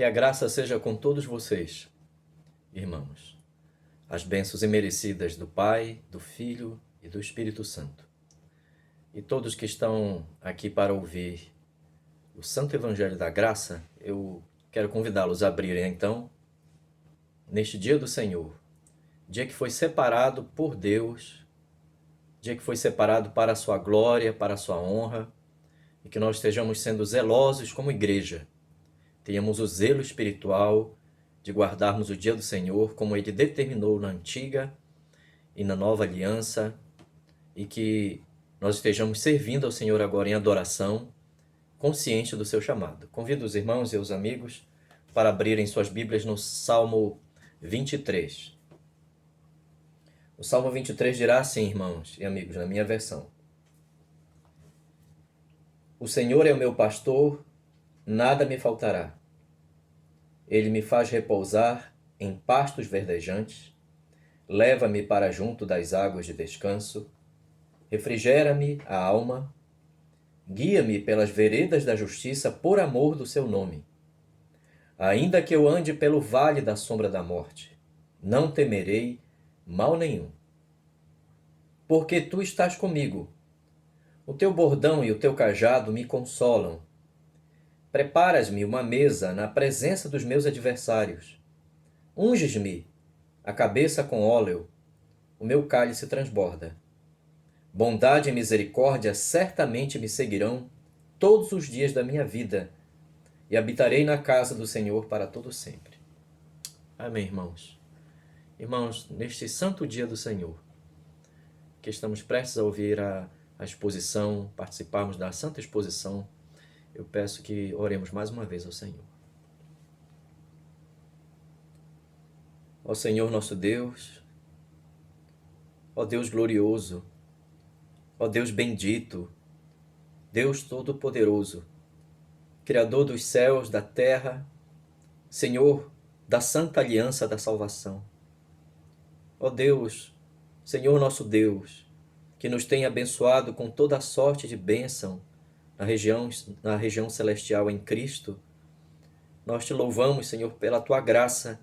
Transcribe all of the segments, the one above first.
Que a graça seja com todos vocês, irmãos. As bênçãos imerecidas do Pai, do Filho e do Espírito Santo. E todos que estão aqui para ouvir o Santo Evangelho da Graça, eu quero convidá-los a abrirem então, neste dia do Senhor, dia que foi separado por Deus, dia que foi separado para a sua glória, para a sua honra, e que nós estejamos sendo zelosos como igreja. Tenhamos o zelo espiritual de guardarmos o dia do Senhor como Ele determinou na antiga e na nova aliança, e que nós estejamos servindo ao Senhor agora em adoração, consciente do seu chamado. Convido os irmãos e os amigos para abrirem suas Bíblias no Salmo 23. O Salmo 23 dirá assim, irmãos e amigos, na minha versão: O Senhor é o meu pastor, nada me faltará. Ele me faz repousar em pastos verdejantes, leva-me para junto das águas de descanso, refrigera-me a alma, guia-me pelas veredas da justiça por amor do seu nome. Ainda que eu ande pelo vale da sombra da morte, não temerei mal nenhum. Porque tu estás comigo. O teu bordão e o teu cajado me consolam. Preparas-me uma mesa na presença dos meus adversários. Unges-me a cabeça com óleo, o meu cálice transborda. Bondade e misericórdia certamente me seguirão todos os dias da minha vida, e habitarei na casa do Senhor para todo sempre. Amém, irmãos. Irmãos, neste santo dia do Senhor, que estamos prestes a ouvir a exposição, participarmos da santa exposição, eu peço que oremos mais uma vez ao Senhor. Ó Senhor nosso Deus, ó Deus glorioso, ó Deus bendito, Deus todo-poderoso, Criador dos céus, da terra, Senhor da santa aliança da salvação. Ó Deus, Senhor nosso Deus, que nos tem abençoado com toda a sorte de bênção na região celestial em Cristo, nós te louvamos, Senhor, pela tua graça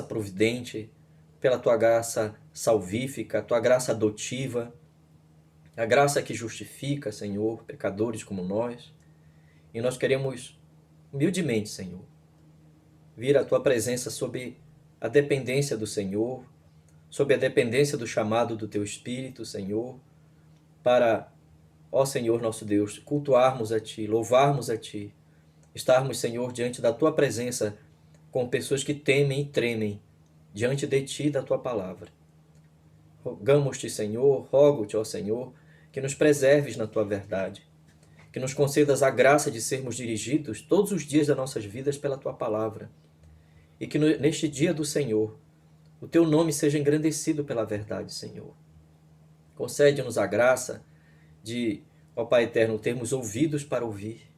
providente, pela tua graça salvífica, a tua graça adotiva, a graça que justifica, Senhor, pecadores como nós. E nós queremos, humildemente, Senhor, vir à tua presença sob a dependência do Senhor, sob a dependência do chamado do teu Espírito, Senhor, para, ó Senhor nosso Deus, cultuarmos a ti, louvarmos a ti, estarmos, Senhor, diante da tua presença com pessoas que temem e tremem diante de ti e da tua palavra. Rogamos-te, Senhor, rogo-te, ó Senhor, que nos preserves na tua verdade, que nos concedas a graça de sermos dirigidos todos os dias das nossas vidas pela tua palavra, e que neste dia do Senhor, o teu nome seja engrandecido pela verdade, Senhor. Concede-nos a graça de, ó Pai eterno, termos ouvidos para ouvir,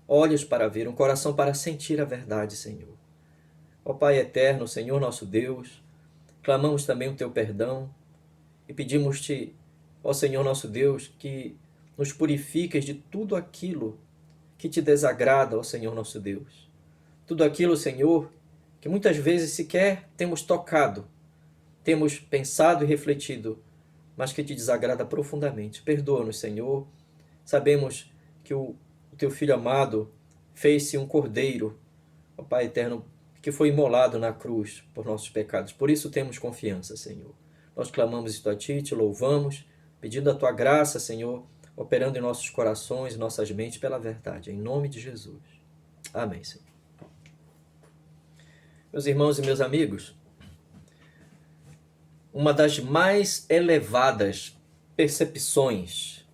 olhos para ver, um coração para sentir a verdade, Senhor. Ó Pai eterno, Senhor nosso Deus, clamamos também o teu perdão e pedimos-te, ó Senhor nosso Deus, que nos purifiques de tudo aquilo que te desagrada, ó Senhor nosso Deus. Tudo aquilo, Senhor, que muitas vezes sequer temos tocado, temos pensado e refletido, mas que te desagrada profundamente. Perdoa-nos, Senhor. Sabemos que o teu Filho amado fez-se um cordeiro, ó Pai eterno, que foi imolado na cruz por nossos pecados. Por isso temos confiança, Senhor. Nós clamamos isto a ti, te louvamos, pedindo a tua graça, Senhor, operando em nossos corações e nossas mentes pela verdade. Em nome de Jesus. Amém, Senhor. Meus irmãos e meus amigos, uma das mais elevadas percepções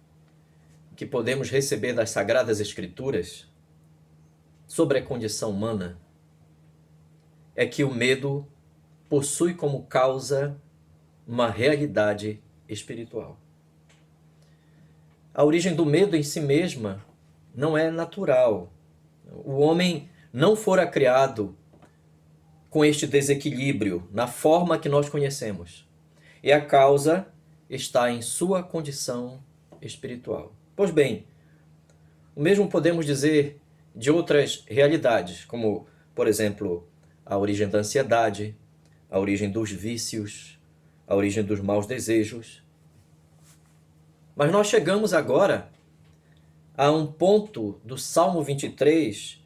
que podemos receber das Sagradas Escrituras sobre a condição humana é que o medo possui como causa uma realidade espiritual. A origem do medo em si mesma não é natural. O homem não fora criado com este desequilíbrio na forma que nós conhecemos. E a causa está em sua condição espiritual. Pois bem, o mesmo podemos dizer de outras realidades, como, por exemplo, a origem da ansiedade, a origem dos vícios, a origem dos maus desejos. Mas nós chegamos agora a um ponto do Salmo 23,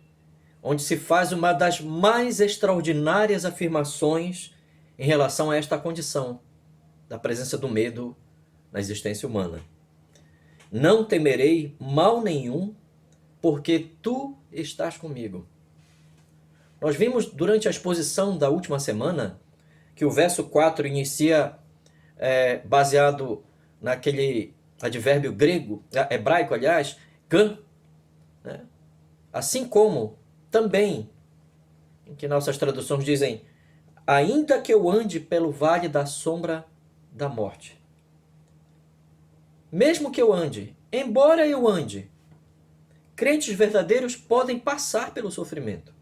onde se faz uma das mais extraordinárias afirmações em relação a esta condição da presença do medo na existência humana. Não temerei mal nenhum, porque tu estás comigo. Nós vimos durante a exposição da última semana que o verso 4 inicia baseado naquele advérbio grego, hebraico, aliás, gan, né? Assim como também, em que nossas traduções dizem, ainda que eu ande pelo vale da sombra da morte. Mesmo que eu ande, embora eu ande, crentes verdadeiros podem passar pelo sofrimento.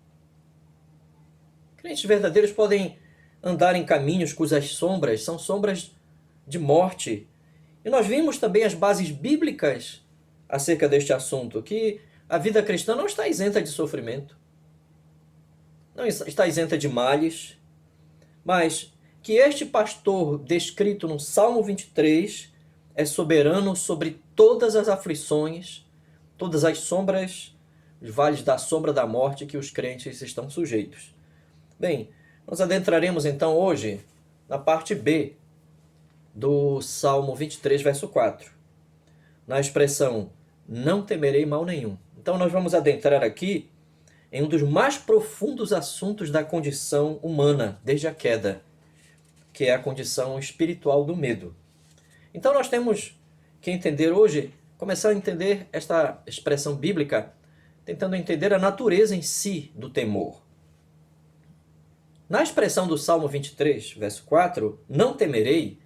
Crentes verdadeiros podem andar em caminhos cujas sombras são sombras de morte. E nós vimos também as bases bíblicas acerca deste assunto, que a vida cristã não está isenta de sofrimento, não está isenta de males, mas que este pastor descrito no Salmo 23 é soberano sobre todas as aflições, todas as sombras, os vales da sombra da morte que os crentes estão sujeitos. Bem, nós adentraremos então hoje na parte B do Salmo 23, verso 4, na expressão, não temerei mal nenhum. Então nós vamos adentrar aqui em um dos mais profundos assuntos da condição humana, desde a queda, que é a condição espiritual do medo. Então nós temos que entender hoje, começar a entender esta expressão bíblica, tentando entender a natureza em si do temor. Na expressão do Salmo 23, verso 4, não temerei,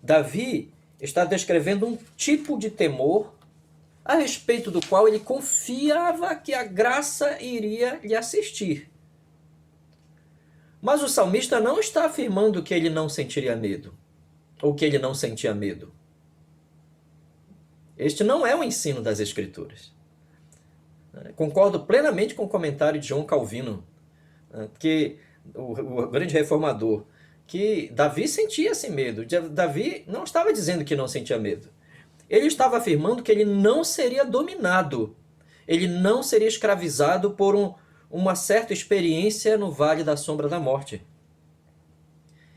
Davi está descrevendo um tipo de temor a respeito do qual ele confiava que a graça iria lhe assistir. Mas o salmista não está afirmando que ele não sentiria medo, ou que ele não sentia medo. Este não é o ensino das Escrituras. Concordo plenamente com o comentário de João Calvino, que o grande reformador, que Davi sentia esse medo. Davi não estava dizendo que não sentia medo. Ele estava afirmando que ele não seria dominado, ele não seria escravizado por uma certa experiência no vale da sombra da morte.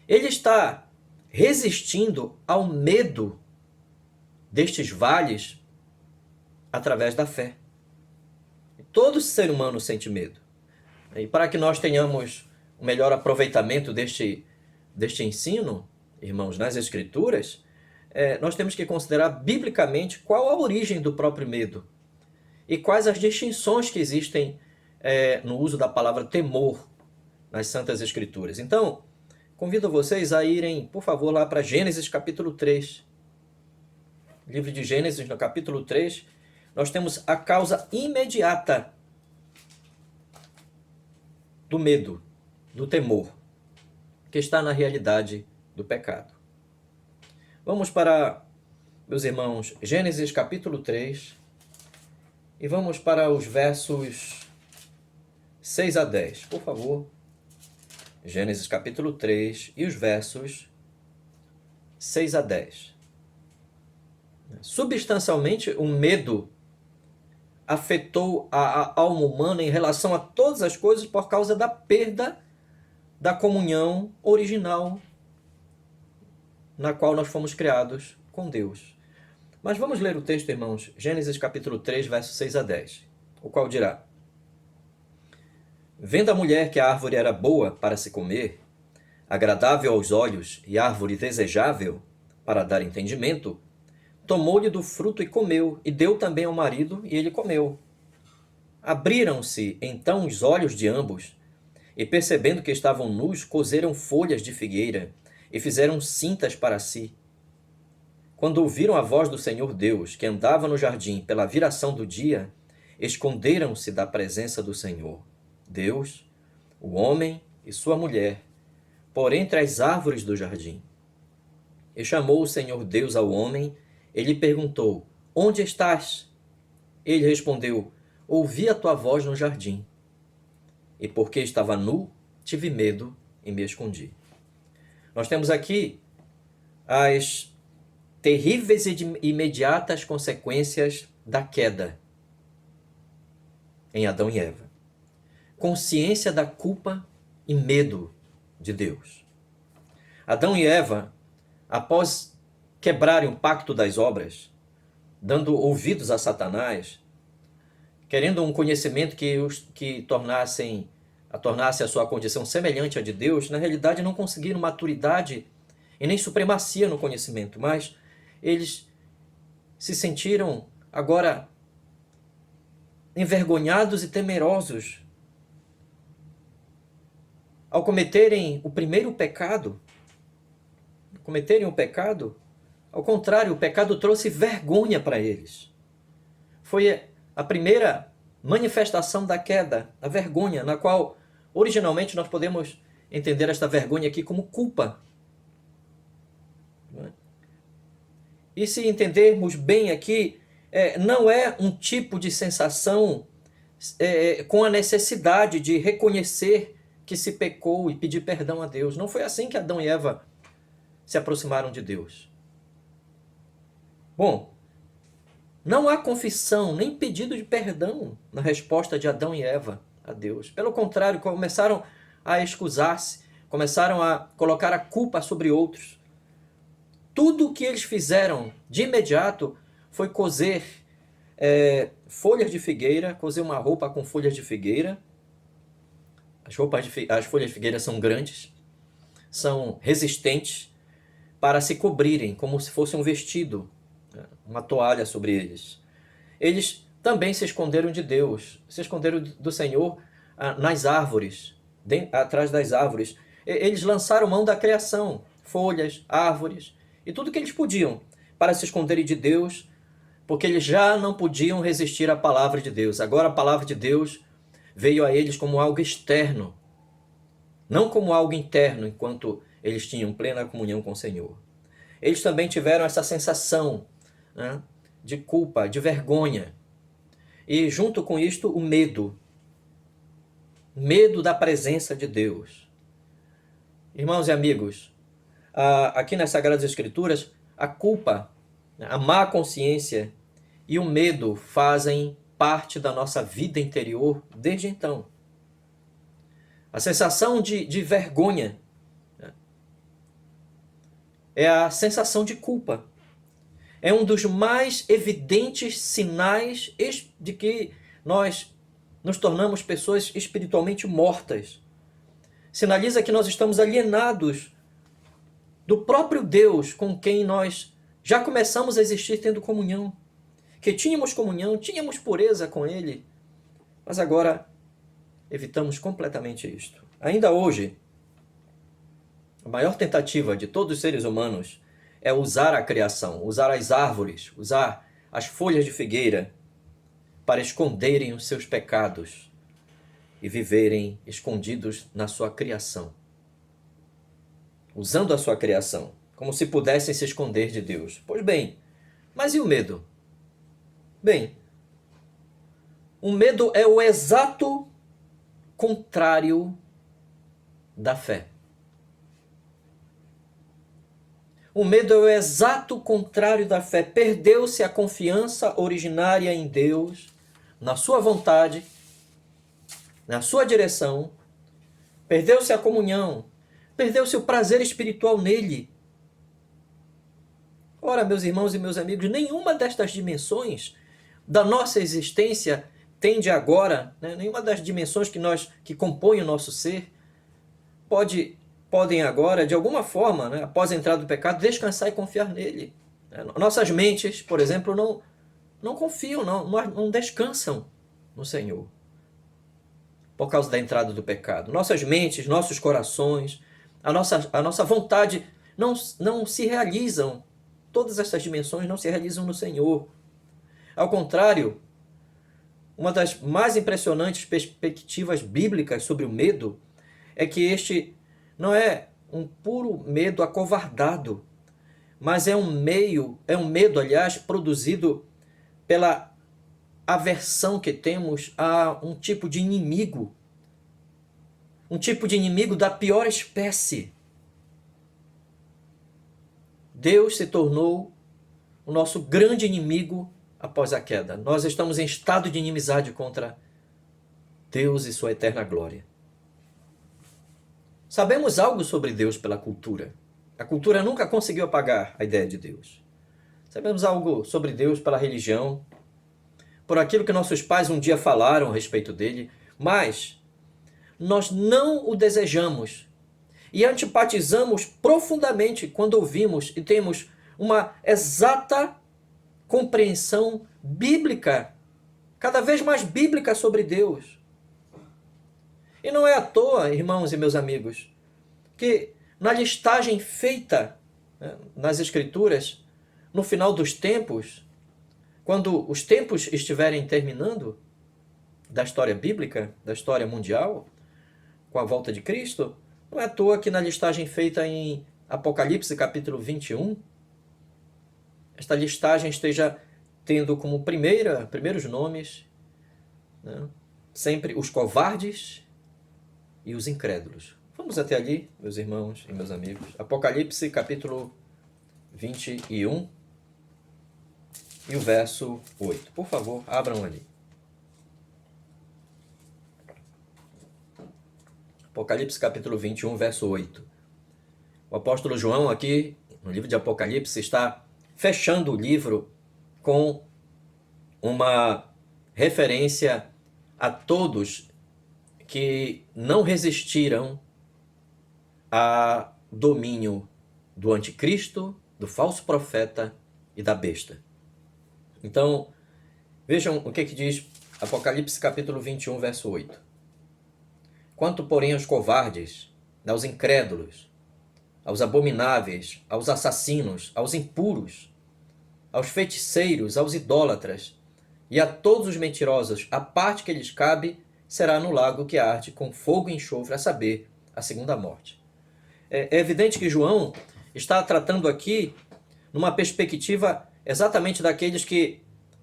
Ele está resistindo ao medo destes vales através da fé. Todo ser humano sente medo. E para que nós tenhamos um melhor aproveitamento deste ensino, irmãos, nas Escrituras, nós temos que considerar biblicamente qual a origem do próprio medo e quais as distinções que existem no uso da palavra temor nas Santas Escrituras. Então, convido vocês a irem, por favor, lá para Gênesis capítulo 3. Livro de Gênesis, no capítulo 3, nós temos a causa imediata do medo, do temor, que está na realidade do pecado. Vamos para, meus irmãos, Gênesis capítulo 3 e vamos para os versos 6 a 10, por favor. Gênesis capítulo 3 e os versos 6 a 10. Substancialmente, o medo afetou a alma humana em relação a todas as coisas por causa da perda da comunhão original na qual nós fomos criados com Deus. Mas vamos ler o texto, irmãos, Gênesis capítulo 3, versos 6 a 10, o qual dirá: Vendo a mulher que a árvore era boa para se comer, agradável aos olhos e árvore desejável para dar entendimento, tomou-lhe do fruto e comeu, e deu também ao marido, e ele comeu. Abriram-se então os olhos de ambos, e percebendo que estavam nus, coseram folhas de figueira, e fizeram cintas para si. Quando ouviram a voz do Senhor Deus, que andava no jardim pela viração do dia, esconderam-se da presença do Senhor, Deus, o homem e sua mulher, por entre as árvores do jardim. E chamou o Senhor Deus ao homem, e lhe perguntou: Onde estás? Ele respondeu: ouvi a tua voz no jardim, e porque estava nu, tive medo e me escondi. Nós temos aqui as terríveis e imediatas consequências da queda em Adão e Eva. Consciência da culpa e medo de Deus. Adão e Eva, após quebrarem o pacto das obras, dando ouvidos a Satanás, querendo um conhecimento que tornasse a sua condição semelhante à de Deus, na realidade não conseguiram maturidade e nem supremacia no conhecimento, mas eles se sentiram agora envergonhados e temerosos ao cometerem o primeiro pecado. Ao contrário, o pecado trouxe vergonha para eles. Foi a primeira manifestação da queda, a vergonha, na qual originalmente nós podemos entender esta vergonha aqui como culpa. E se entendermos bem aqui, não é um tipo de sensação com a necessidade de reconhecer que se pecou e pedir perdão a Deus. Não foi assim que Adão e Eva se aproximaram de Deus. Bom, não há confissão nem pedido de perdão na resposta de Adão e Eva a Deus. Pelo contrário, começaram a excusar-se, começaram a colocar a culpa sobre outros. Tudo o que eles fizeram de imediato foi cozer folhas de figueira, cozer uma roupa com folhas de figueira. As folhas de figueira são grandes, são resistentes, para se cobrirem, como se fosse um vestido, uma toalha sobre eles. Eles também se esconderam de Deus, se esconderam do Senhor nas árvores, atrás das árvores. Eles lançaram mão da criação, folhas, árvores, e tudo que eles podiam para se esconderem de Deus, porque eles já não podiam resistir à palavra de Deus. Agora a palavra de Deus veio a eles como algo externo, não como algo interno, enquanto eles tinham plena comunhão com o Senhor. Eles também tiveram essa sensação, né, de culpa, de vergonha. E junto com isto, o medo. Medo da presença de Deus. Irmãos e amigos, aqui nas Sagradas Escrituras, a culpa, a má consciência e o medo fazem parte da nossa vida interior desde então. A sensação de vergonha é a sensação de culpa. É um dos mais evidentes sinais de que nós nos tornamos pessoas espiritualmente mortas. Sinaliza que nós estamos alienados do próprio Deus com quem nós já começamos a existir tendo comunhão. Que tínhamos comunhão, tínhamos pureza com Ele, mas agora evitamos completamente isto. Ainda hoje, a maior tentativa de todos os seres humanos é usar a criação, usar as árvores, usar as folhas de figueira para esconderem os seus pecados e viverem escondidos na sua criação. Usando a sua criação, como se pudessem se esconder de Deus. Pois bem, mas e o medo? Bem, o medo é o exato contrário da fé. O medo é o exato contrário da fé. Perdeu-se a confiança originária em Deus, na sua vontade, na sua direção. Perdeu-se a comunhão. Perdeu-se o prazer espiritual nele. Ora, meus irmãos e meus amigos, nenhuma destas dimensões da nossa existência tende agora, nenhuma das dimensões que compõem o nosso ser, podem agora, de alguma forma, após a entrada do pecado, descansar e confiar nele. Nossas mentes, por exemplo, não confiam, não descansam no Senhor, por causa da entrada do pecado. Nossas mentes, nossos corações, a nossa vontade não se realizam, todas essas dimensões não se realizam no Senhor. Ao contrário, uma das mais impressionantes perspectivas bíblicas sobre o medo é que este não é um puro medo acovardado, mas é um medo, aliás, produzido pela aversão que temos a um tipo de inimigo. Um tipo de inimigo da pior espécie. Deus se tornou o nosso grande inimigo após a queda. Nós estamos em estado de inimizade contra Deus e sua eterna glória. Sabemos algo sobre Deus pela cultura. A cultura nunca conseguiu apagar a ideia de Deus. Sabemos algo sobre Deus pela religião, por aquilo que nossos pais um dia falaram a respeito dele, mas nós não o desejamos e antipatizamos profundamente quando ouvimos e temos uma exata compreensão bíblica, cada vez mais bíblica sobre Deus. E não é à toa, irmãos e meus amigos, que na listagem feita nas Escrituras, no final dos tempos, quando os tempos estiverem terminando, da história bíblica, da história mundial, com a volta de Cristo, não é à toa que na listagem feita em Apocalipse capítulo 21, esta listagem esteja tendo como primeiros nomes, né, sempre os covardes e os incrédulos. Vamos até ali, meus irmãos e meus amigos. Apocalipse capítulo 21 e o verso 8. Por favor, abram ali. Apocalipse capítulo 21, verso 8. O apóstolo João aqui, no livro de Apocalipse, está fechando o livro com uma referência a todos que não resistiram a domínio do anticristo, do falso profeta e da besta. Então, vejam o que diz Apocalipse capítulo 21, verso 8. Quanto, porém, aos covardes, aos incrédulos, aos abomináveis, aos assassinos, aos impuros, aos feiticeiros, aos idólatras e a todos os mentirosos, a parte que lhes cabe será no lago que arde com fogo e enxofre, a saber, a segunda morte. É evidente que João está tratando aqui numa perspectiva exatamente daqueles que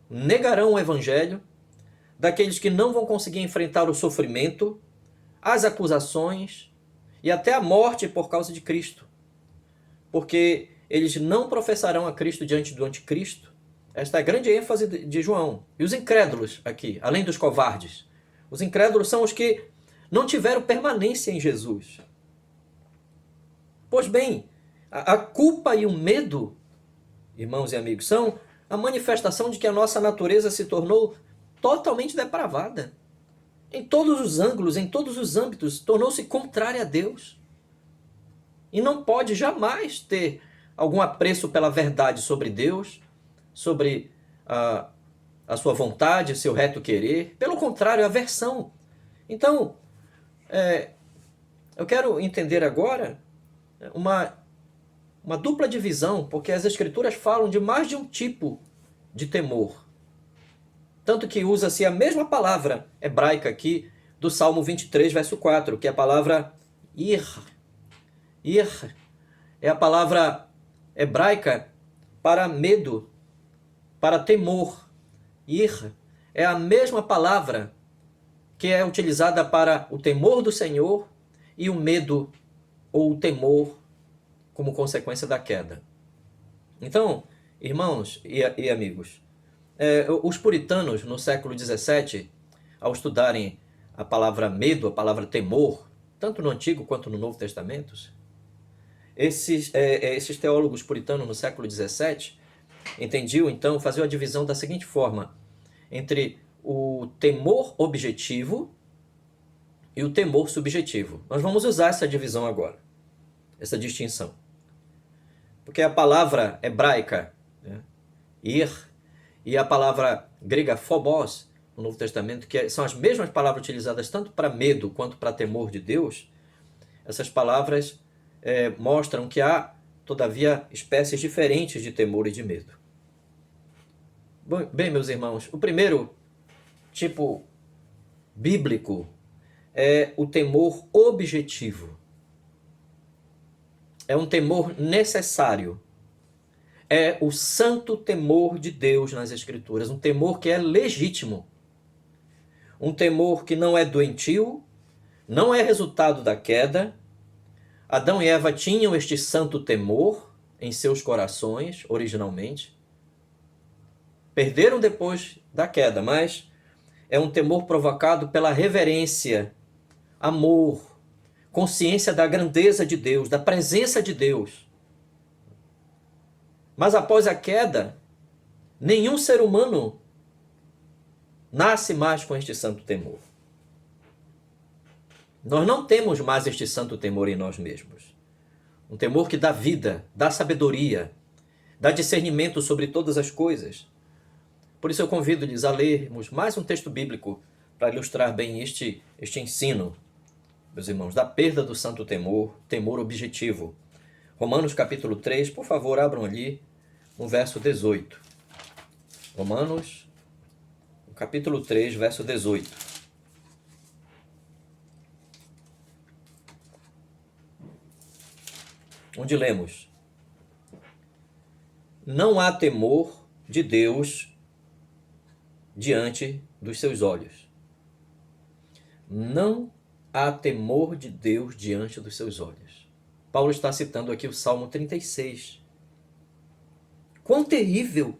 negarão o evangelho, daqueles que não vão conseguir enfrentar o sofrimento, as acusações e até a morte por causa de Cristo. Porque eles não professarão a Cristo diante do anticristo. Esta é a grande ênfase de João. E os incrédulos aqui, além dos covardes. Os incrédulos são os que não tiveram permanência em Jesus. Pois bem, a culpa e o medo, irmãos e amigos, são a manifestação de que a nossa natureza se tornou totalmente depravada. Em todos os ângulos, em todos os âmbitos, tornou-se contrária a Deus. E não pode jamais ter algum apreço pela verdade sobre Deus, sobre a sua vontade, seu reto querer. Pelo contrário, aversão. Então, eu quero entender agora uma dupla divisão, porque as Escrituras falam de mais de um tipo de temor. Tanto que usa-se a mesma palavra hebraica aqui do Salmo 23, verso 4, que é a palavra ir. Ir é a palavra hebraica para medo, para temor. Ir é a mesma palavra que é utilizada para o temor do Senhor e o medo ou o temor como consequência da queda. Então, irmãos e amigos, os puritanos no século XVII, ao estudarem a palavra medo, a palavra temor, tanto no Antigo quanto no Novo Testamento, esses teólogos puritanos no século XVII entendiam, então, faziam a divisão da seguinte forma, entre o temor objetivo e o temor subjetivo. Nós vamos usar essa divisão agora, essa distinção. Porque a palavra hebraica, ir, e a palavra grega phobos, no Novo Testamento, que são as mesmas palavras utilizadas tanto para medo quanto para temor de Deus, essas palavras mostram que há, todavia, espécies diferentes de temor e de medo. Bem, meus irmãos, o primeiro tipo bíblico é o temor objetivo. É um temor necessário. é o santo temor de Deus nas Escrituras, um temor que é legítimo, um temor que não é doentio, não é resultado da queda. Adão e Eva tinham este santo temor em seus corações, originalmente. Perderam depois da queda, mas é um temor provocado pela reverência, amor, consciência da grandeza de Deus, da presença de Deus. Mas após a queda, nenhum ser humano nasce mais com este santo temor. Nós não temos mais este santo temor em nós mesmos. Um temor que dá vida, dá sabedoria, dá discernimento sobre todas as coisas. Por isso eu convido-lhes a lermos mais um texto bíblico para ilustrar bem este ensino, meus irmãos, da perda do santo temor, temor objetivo. Romanos capítulo 3, por favor, abram ali no verso 18. Romanos, capítulo 3, verso 18. Onde lemos: não há temor de Deus diante dos seus olhos. Não há temor de Deus diante dos seus olhos. Paulo está citando aqui o Salmo 36. Quão terrível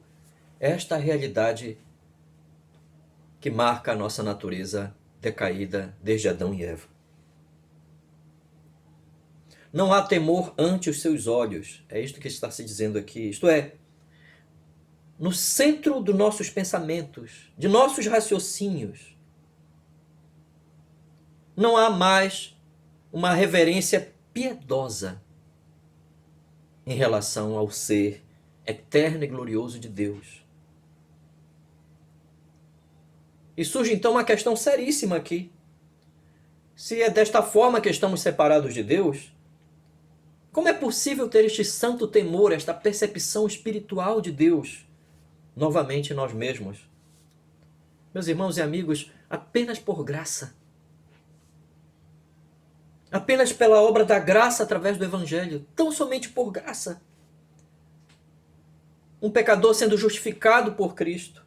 é esta realidade que marca a nossa natureza decaída desde Adão e Eva. Não há temor ante os seus olhos. É isto que está se dizendo aqui. Isto é, no centro dos nossos pensamentos, de nossos raciocínios, não há mais uma reverência piedosa em relação ao ser eterno e glorioso de Deus. E surge então uma questão seríssima aqui. Se é desta forma que estamos separados de Deus, como é possível ter este santo temor, esta percepção espiritual de Deus novamente em nós mesmos? Meus irmãos e amigos, apenas por graça. Apenas pela obra da graça através do Evangelho. Tão somente por graça. Um pecador sendo justificado por Cristo,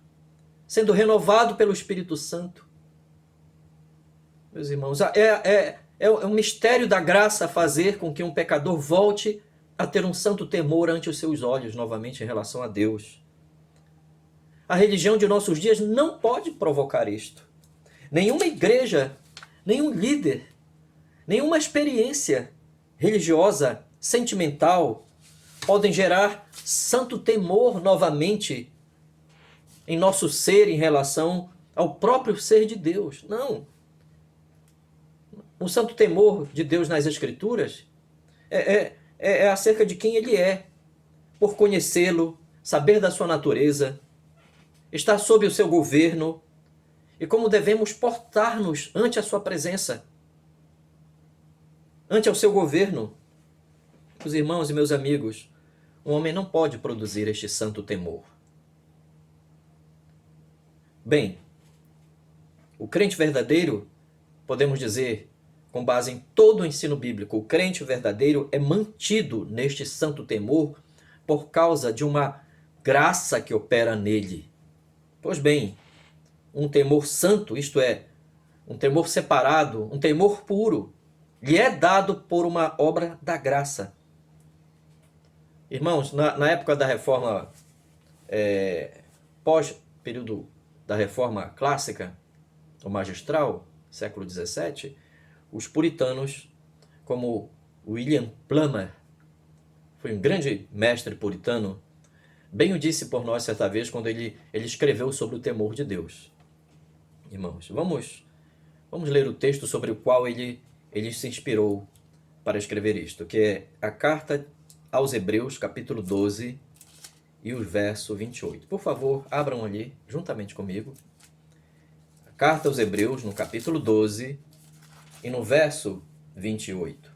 sendo renovado pelo Espírito Santo. Meus irmãos, é um mistério da graça fazer com que um pecador volte a ter um santo temor ante os seus olhos novamente em relação a Deus. A religião de nossos dias não pode provocar isto. Nenhuma igreja, nenhum líder, nenhuma experiência religiosa, sentimental, podem gerar santo temor novamente em nosso ser em relação ao próprio ser de Deus. Não. O santo temor de Deus nas Escrituras é acerca de quem Ele é, por conhecê-lo, saber da sua natureza, estar sob o seu governo e como devemos portar-nos ante a sua presença, ante o seu governo. Meus irmãos e meus amigos, um homem não pode produzir este santo temor. Bem, o crente verdadeiro, podemos dizer, com base em todo o ensino bíblico, o crente verdadeiro é mantido neste santo temor por causa de uma graça que opera nele. Pois bem, um temor santo, isto é, um temor separado, um temor puro, lhe é dado por uma obra da graça. Irmãos, na época da reforma, pós-período da reforma clássica, ou magistral, século XVII, os puritanos, como William Plumer, foi um grande mestre puritano, bem o disse por nós certa vez quando ele escreveu sobre o temor de Deus. Irmãos, vamos ler o texto sobre o qual ele se inspirou para escrever isto, que é a carta aos Hebreus, capítulo 12 e o verso 28. Por favor, abram ali, juntamente comigo. A carta aos Hebreus, no capítulo 12 e no verso 28.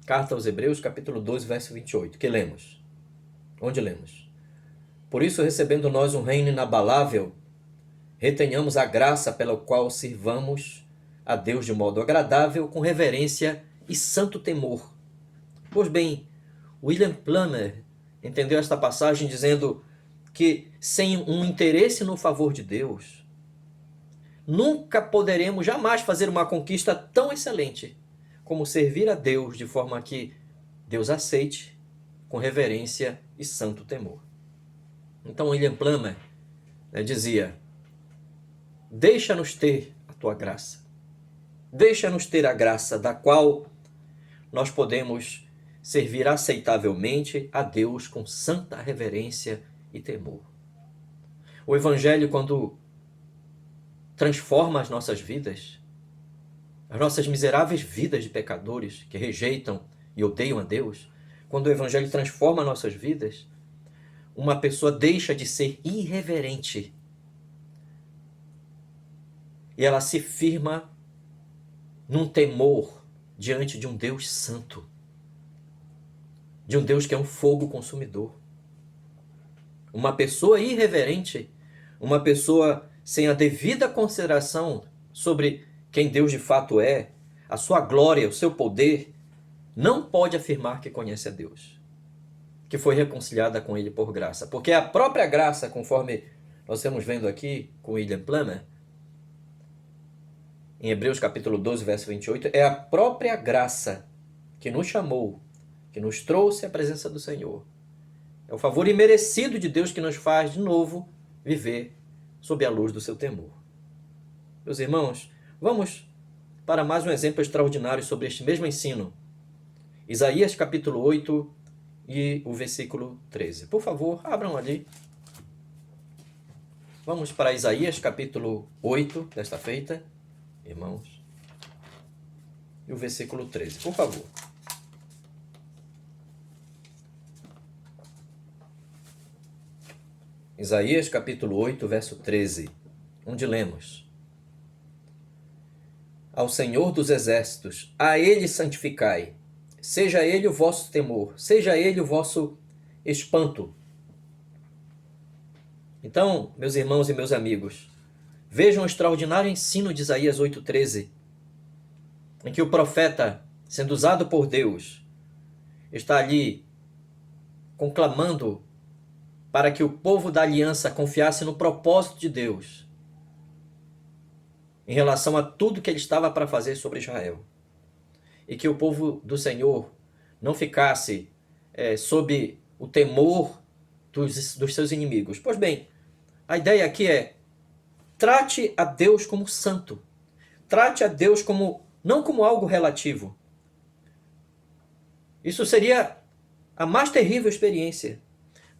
Carta aos Hebreus, capítulo 12, verso 28, que lemos. Onde lemos? Por isso, recebendo nós um reino inabalável, retenhamos a graça pela qual sirvamos a Deus de modo agradável, com reverência e santo temor, Pois bem, William Plumer entendeu esta passagem dizendo que sem um interesse no favor de Deus, nunca poderemos jamais fazer uma conquista tão excelente como servir a Deus de forma que Deus aceite com reverência e santo temor. Então William Plumer dizia: deixa-nos ter a tua graça. Deixa-nos ter a graça da qual nós podemos servir aceitavelmente a Deus com santa reverência e temor. O Evangelho, quando transforma as nossas vidas, as nossas miseráveis vidas de pecadores que rejeitam e odeiam a Deus, quando o Evangelho transforma nossas vidas, uma pessoa deixa de ser irreverente e ela se firma num temor diante de um Deus santo, de um Deus que é um fogo consumidor. Uma pessoa irreverente, uma pessoa sem a devida consideração sobre quem Deus de fato é, a sua glória, o seu poder, não pode afirmar que conhece a Deus, que foi reconciliada com Ele por graça. Porque a própria graça, conforme nós estamos vendo aqui com William Plumer, em Hebreus capítulo 12, verso 28, é a própria graça que nos chamou, que nos trouxe à presença do Senhor. É o favor imerecido de Deus que nos faz, de novo, viver sob a luz do seu temor. Meus irmãos, vamos para mais um exemplo extraordinário sobre este mesmo ensino. Isaías capítulo 8 e o versículo 13. Por favor, abram ali. Vamos para Isaías capítulo 8 desta feita, irmãos, e o versículo 13. Por favor. Isaías capítulo 8, verso 13, onde lemos: Ao Senhor dos exércitos, a Ele santificai, seja Ele o vosso temor, seja Ele o vosso espanto. Então, meus irmãos e meus amigos, vejam o extraordinário ensino de Isaías 8,13, em que o profeta, sendo usado por Deus, está ali conclamando para que o povo da aliança confiasse no propósito de Deus em relação a tudo que ele estava para fazer sobre Israel. E que o povo do Senhor não ficasse sob o temor dos seus inimigos. Pois bem, a ideia aqui é: trate a Deus como santo. Trate a Deus não como algo relativo. Isso seria a mais terrível experiência.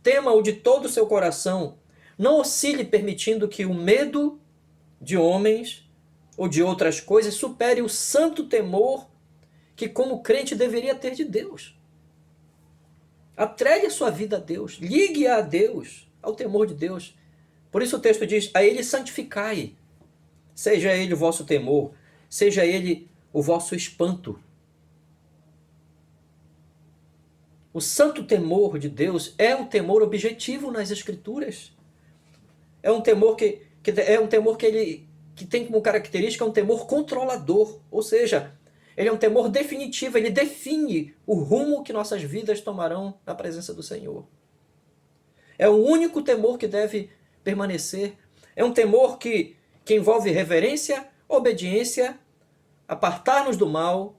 Tema-o de todo o seu coração. Não oscile permitindo que o medo de homens ou de outras coisas supere o santo temor que, como crente, deveria ter de Deus. Atregue a sua vida a Deus. Ligue-a a Deus, ao temor de Deus. Por isso o texto diz: a Ele santificai. Seja Ele o vosso temor, seja Ele o vosso espanto. O santo temor de Deus é um temor objetivo nas Escrituras. É um temor que tem como característica um temor controlador. Ou seja, ele é um temor definitivo, ele define o rumo que nossas vidas tomarão na presença do Senhor. É o único temor que deve permanecer. É um temor que envolve reverência, obediência, apartar-nos do mal.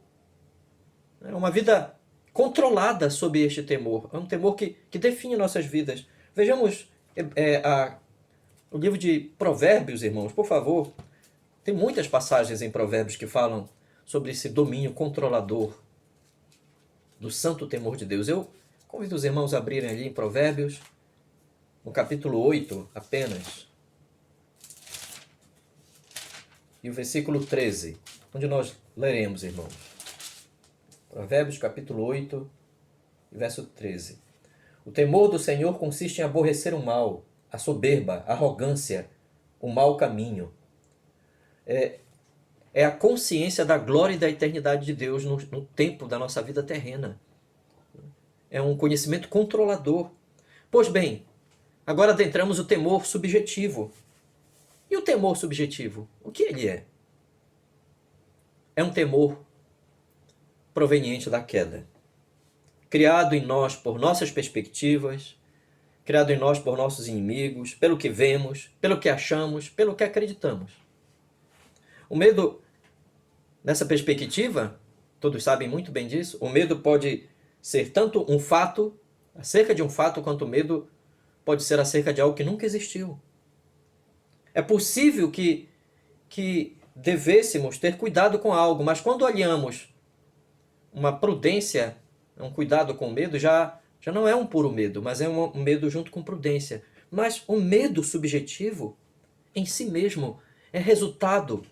É uma vida controlada sob este temor. É um temor que define nossas vidas. Vejamos o livro de Provérbios, irmãos, por favor. Tem muitas passagens em Provérbios que falam sobre esse domínio controlador do santo temor de Deus. Eu convido os irmãos a abrirem ali em Provérbios, no capítulo 8 apenas, e o versículo 13, onde nós leremos, irmãos. Provérbios capítulo 8, verso 13. O temor do Senhor consiste em aborrecer o mal, a soberba, a arrogância, o mau caminho. É a consciência da glória e da eternidade de Deus no tempo da nossa vida terrena. É um conhecimento controlador. Pois bem, agora adentramos o temor subjetivo. E o temor subjetivo? O que ele é? É um temor proveniente da queda. criado em nós por nossas perspectivas, criado em nós por nossos inimigos, pelo que vemos, pelo que achamos, pelo que acreditamos. O medo, nessa perspectiva, todos sabem muito bem disso, o medo pode ser tanto um fato, acerca de um fato, quanto o medo pode ser acerca de algo que nunca existiu. É possível que devêssemos ter cuidado com algo, mas quando olhamos uma prudência, um cuidado com o medo, já não é um puro medo, mas é um medo junto com prudência. Mas o medo subjetivo, em si mesmo, é resultado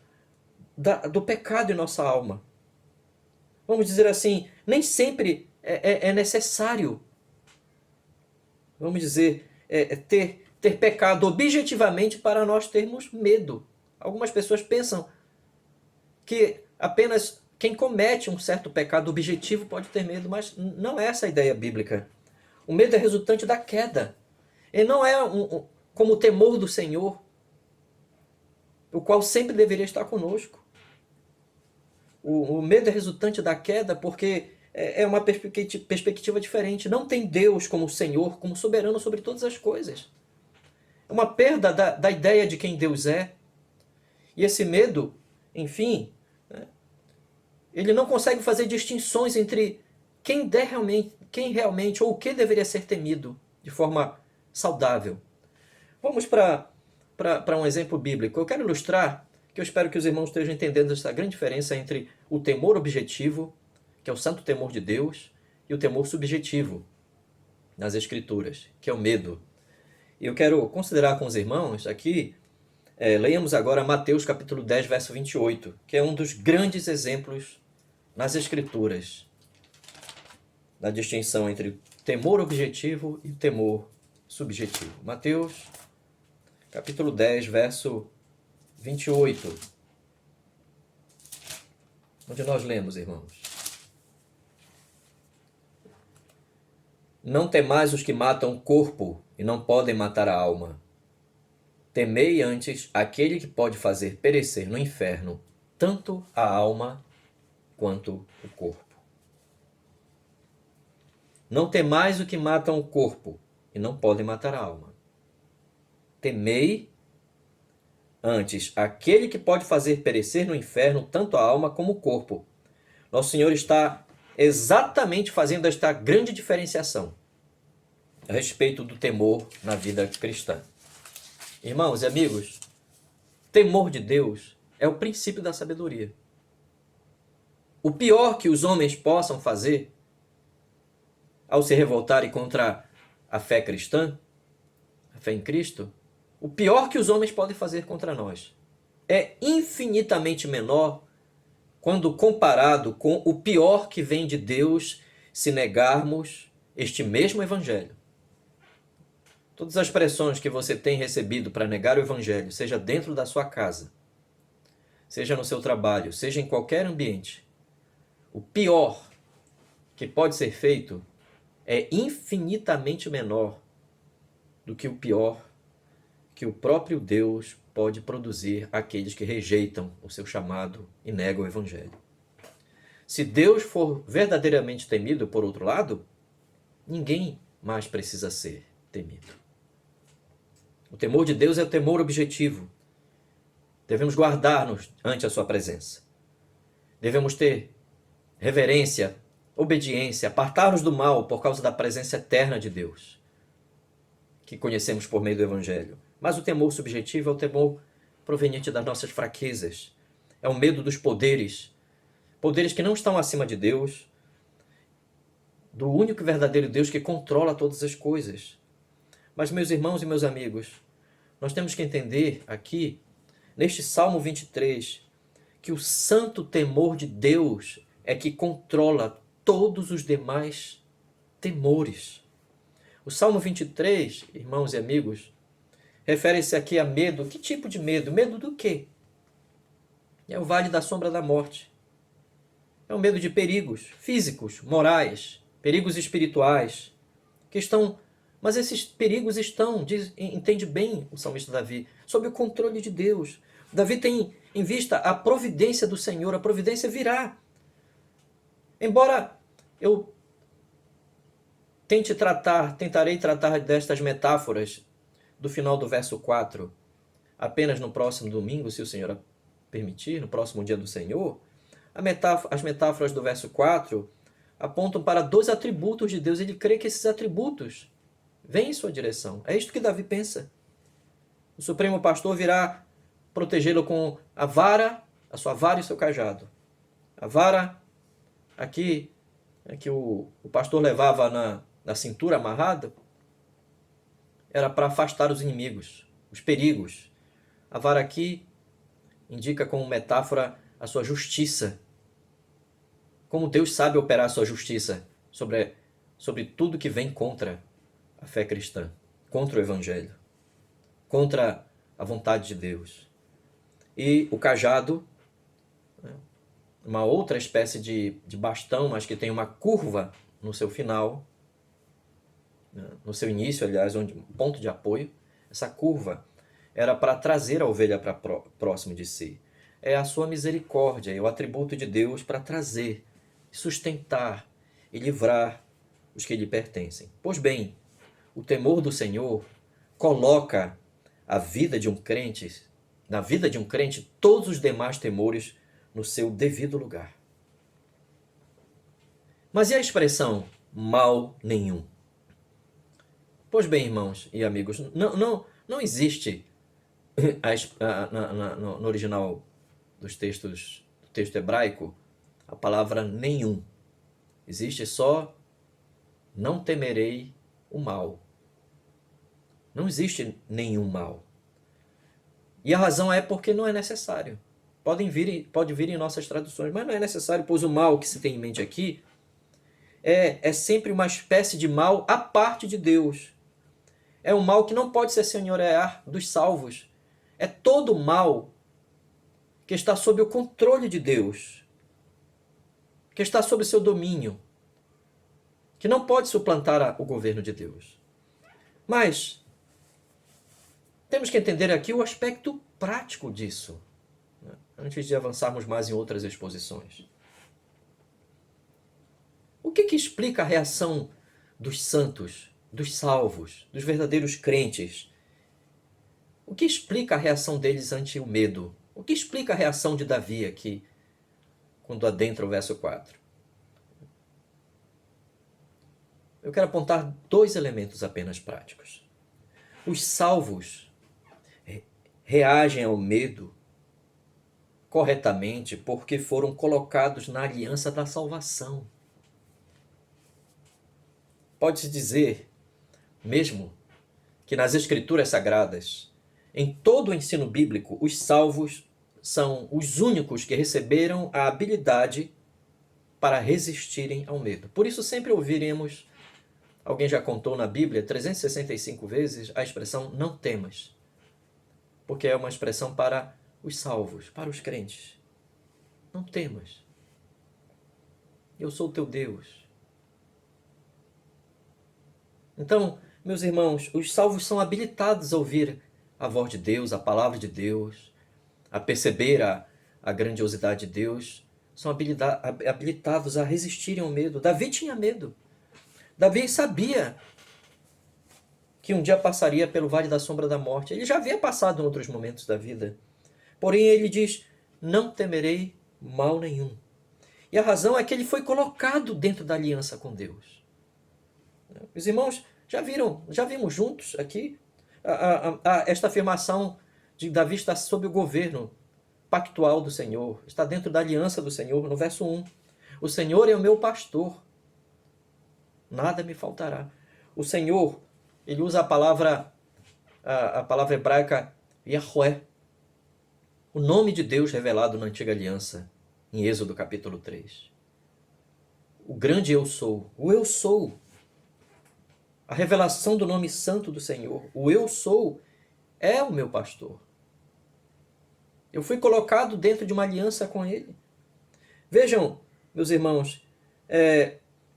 do pecado em nossa alma. Vamos dizer assim, nem sempre é necessário, vamos dizer, ter pecado objetivamente para nós termos medo. Algumas pessoas pensam que apenas quem comete um certo pecado objetivo pode ter medo, mas não é essa a ideia bíblica. O medo é resultante da queda. Ele não é como o temor do Senhor, o qual sempre deveria estar conosco. O medo é resultante da queda porque é uma perspectiva diferente. Não tem Deus como Senhor, como soberano sobre todas as coisas. É uma perda da ideia de quem Deus é. E esse medo, enfim, ele não consegue fazer distinções entre quem realmente ou o que deveria ser temido de forma saudável. Vamos para um exemplo bíblico. Eu quero ilustrar, que eu espero que os irmãos estejam entendendo essa grande diferença entre o temor objetivo, que é o santo temor de Deus, e o temor subjetivo nas Escrituras, que é o medo. E eu quero considerar com os irmãos aqui, leiamos agora Mateus capítulo 10, verso 28, que é um dos grandes exemplos nas Escrituras, na distinção entre o temor objetivo e o temor subjetivo. Mateus capítulo 10, verso 28. Onde nós lemos, irmãos: Não temais os que matam o corpo e não podem matar a alma. Temei antes aquele que pode fazer perecer no inferno tanto a alma quanto o corpo. Não temais o que matam o corpo e não podem matar a alma. Temei antes aquele que pode fazer perecer no inferno tanto a alma como o corpo. Nosso Senhor está exatamente fazendo esta grande diferenciação a respeito do temor na vida cristã. Irmãos e amigos, temor de Deus é o princípio da sabedoria. O pior que os homens possam fazer ao se revoltarem contra a fé cristã, a fé em Cristo, o pior que os homens podem fazer contra nós é infinitamente menor quando comparado com o pior que vem de Deus se negarmos este mesmo Evangelho. Todas as pressões que você tem recebido para negar o Evangelho, seja dentro da sua casa, seja no seu trabalho, seja em qualquer ambiente, o pior que pode ser feito é infinitamente menor do que o pior que o próprio Deus pode produzir àqueles que rejeitam o seu chamado e negam o Evangelho. Se Deus for verdadeiramente temido, por outro lado, ninguém mais precisa ser temido. O temor de Deus é o temor objetivo. Devemos guardar-nos ante a sua presença. Devemos ter reverência, obediência, apartar-nos do mal por causa da presença eterna de Deus, que conhecemos por meio do Evangelho. Mas o temor subjetivo é o temor proveniente das nossas fraquezas. É o medo dos poderes que não estão acima de Deus, do único e verdadeiro Deus que controla todas as coisas. Mas, meus irmãos e meus amigos, nós temos que entender aqui, neste Salmo 23, que o santo temor de Deus é que controla todos os demais temores. O Salmo 23, irmãos e amigos, refere-se aqui a medo. Que tipo de medo? Medo do quê? É o vale da sombra da morte. É o medo de perigos físicos, morais, perigos espirituais, que estão... Mas esses perigos estão, entende bem o salmista Davi, sob o controle de Deus. Davi tem em vista a providência do Senhor, a providência virá. Embora eu Tentarei tratar destas metáforas do final do verso 4 apenas no próximo domingo, se o Senhor permitir, no próximo dia do Senhor. As metáforas do verso 4 apontam para 2 atributos de Deus. Ele crê que esses atributos vêm em sua direção. É isto que Davi pensa. O Supremo Pastor virá protegê-lo com a sua vara e seu cajado. A vara, aqui, que o pastor levava na cintura amarrada, era para afastar os inimigos, os perigos. A vara aqui indica como metáfora a sua justiça. Como Deus sabe operar a sua justiça sobre tudo que vem contra a fé cristã, contra o Evangelho, contra a vontade de Deus. E o cajado, uma outra espécie de bastão, mas que tem uma curva no seu final, no seu início, aliás, um ponto de apoio. Essa curva era para trazer a ovelha para próximo de si. É a sua misericórdia, é o atributo de Deus para trazer, sustentar e livrar os que lhe pertencem. Pois bem, o temor do Senhor coloca a vida de um crente, na vida de um crente, todos os demais temores no seu devido lugar. Mas e a expressão mal nenhum? Pois bem, irmãos e amigos, não existe no original do texto hebraico a palavra nenhum. Existe só não temerei o mal. Não existe nenhum mal. E a razão é porque não é necessário. Pode vir em nossas traduções, mas não é necessário, pois o mal que se tem em mente aqui é sempre uma espécie de mal à parte de Deus. É um mal que não pode se senhorear dos salvos. É todo mal que está sob o controle de Deus, que está sob seu domínio, que não pode suplantar o governo de Deus. Mas temos que entender aqui o aspecto prático disso, né? Antes de avançarmos mais em outras exposições. O que explica a reação dos santos, dos salvos, dos verdadeiros crentes? O que explica a reação deles ante o medo? O que explica a reação de Davi aqui, quando adentra o verso 4? Eu quero apontar 2 elementos apenas práticos. Os salvos reagem ao medo corretamente porque foram colocados na aliança da salvação. Pode-se dizer, mesmo, que nas Escrituras Sagradas, em todo o ensino bíblico, os salvos são os únicos que receberam a habilidade para resistirem ao medo. Por isso sempre ouviremos, alguém já contou na Bíblia 365 vezes a expressão não temas, porque é uma expressão para os salvos, para os crentes. Não temas. Eu sou o teu Deus. Então, meus irmãos, os salvos são habilitados a ouvir a voz de Deus, a palavra de Deus, a perceber a grandiosidade de Deus, são habilitados a resistirem ao medo. Davi tinha medo. Davi sabia que um dia passaria pelo vale da sombra da morte. Ele já havia passado em outros momentos da vida. Porém, ele diz, não temerei mal nenhum. E a razão é que ele foi colocado dentro da aliança com Deus. Os irmãos já vimos juntos aqui esta afirmação de Davi está sob o governo pactual do Senhor, está dentro da aliança do Senhor, no verso 1. O Senhor é o meu pastor, nada me faltará. O Senhor, ele usa a palavra hebraica Yahweh, o nome de Deus revelado na antiga aliança, em Êxodo capítulo 3. O grande eu sou, o eu sou. A revelação do nome santo do Senhor, o eu sou, é o meu pastor. Eu fui colocado dentro de uma aliança com ele. Vejam, meus irmãos,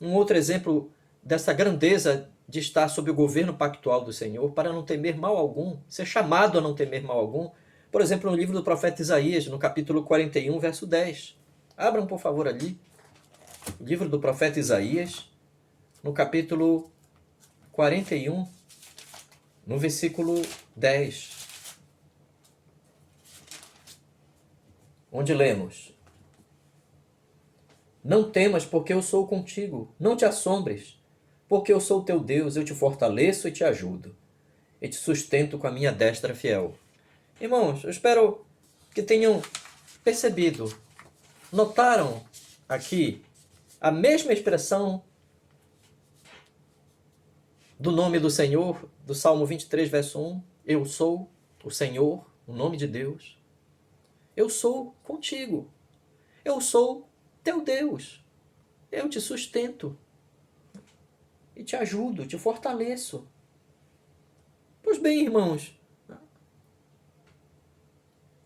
um outro exemplo dessa grandeza de estar sob o governo pactual do Senhor, para não temer mal algum, ser chamado a não temer mal algum. Por exemplo, no livro do profeta Isaías, no capítulo 41, verso 10. Abram, por favor, ali. O livro do profeta Isaías, no capítulo 41, no versículo 10, onde lemos: Não temas, porque eu sou contigo. Não te assombres, porque eu sou teu Deus. Eu te fortaleço e te ajudo. E te sustento com a minha destra fiel. Irmãos, eu espero que tenham percebido. Notaram aqui a mesma expressão do nome do Senhor, do Salmo 23, verso 1. Eu sou o Senhor, o nome de Deus. Eu sou contigo. Eu sou teu Deus. Eu te sustento e te ajudo, te fortaleço. Pois bem, irmãos,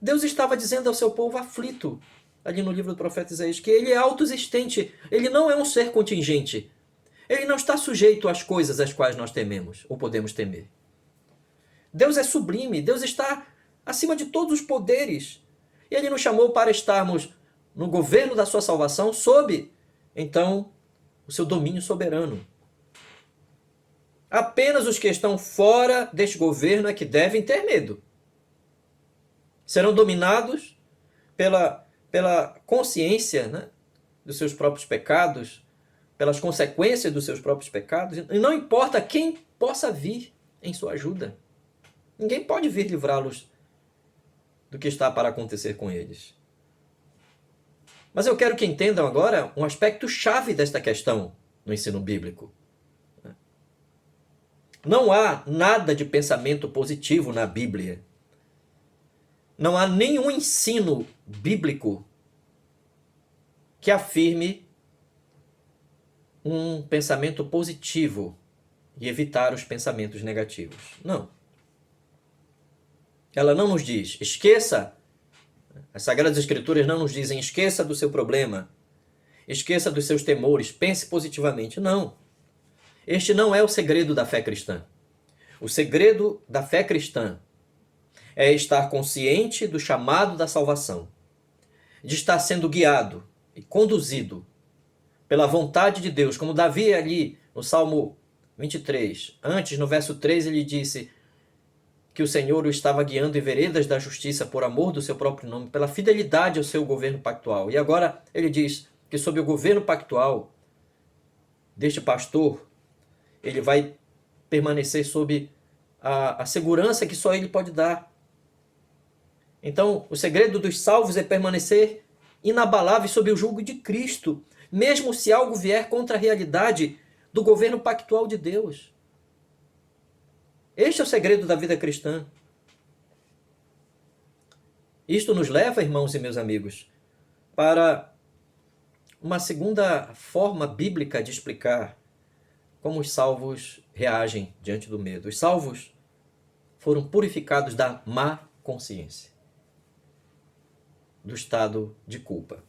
Deus estava dizendo ao seu povo aflito, ali no livro do profeta Isaías, que ele é autoexistente, ele não é um ser contingente. Ele não está sujeito às coisas às quais nós tememos ou podemos temer. Deus é sublime, Deus está acima de todos os poderes. E ele nos chamou para estarmos no governo da sua salvação, sob, então, o seu domínio soberano. Apenas os que estão fora deste governo é que devem ter medo. Serão dominados pela consciência, né, dos seus próprios pecados, pelas consequências dos seus próprios pecados, e não importa quem possa vir em sua ajuda. Ninguém pode vir livrá-los do que está para acontecer com eles. Mas eu quero que entendam agora um aspecto chave desta questão no ensino bíblico. Não há nada de pensamento positivo na Bíblia. Não há nenhum ensino bíblico que afirme um pensamento positivo e evitar os pensamentos negativos. Não. Ela não nos diz, esqueça. As Sagradas Escrituras não nos dizem, esqueça do seu problema, esqueça dos seus temores, pense positivamente. Não. Este não é o segredo da fé cristã. O segredo da fé cristã é estar consciente do chamado da salvação, de estar sendo guiado e conduzido pela vontade de Deus, como Davi ali no Salmo 23. Antes, no verso 3, ele disse que o Senhor o estava guiando em veredas da justiça por amor do seu próprio nome, pela fidelidade ao seu governo pactual. E agora ele diz que sob o governo pactual deste pastor, ele vai permanecer sob a segurança que só ele pode dar. Então, o segredo dos salvos é permanecer inabalável sob o jugo de Cristo, mesmo se algo vier contra a realidade do governo pactual de Deus. Este é o segredo da vida cristã. Isto nos leva, irmãos e meus amigos, para uma segunda forma bíblica de explicar como os salvos reagem diante do medo. Os salvos foram purificados da má consciência, do estado de culpa.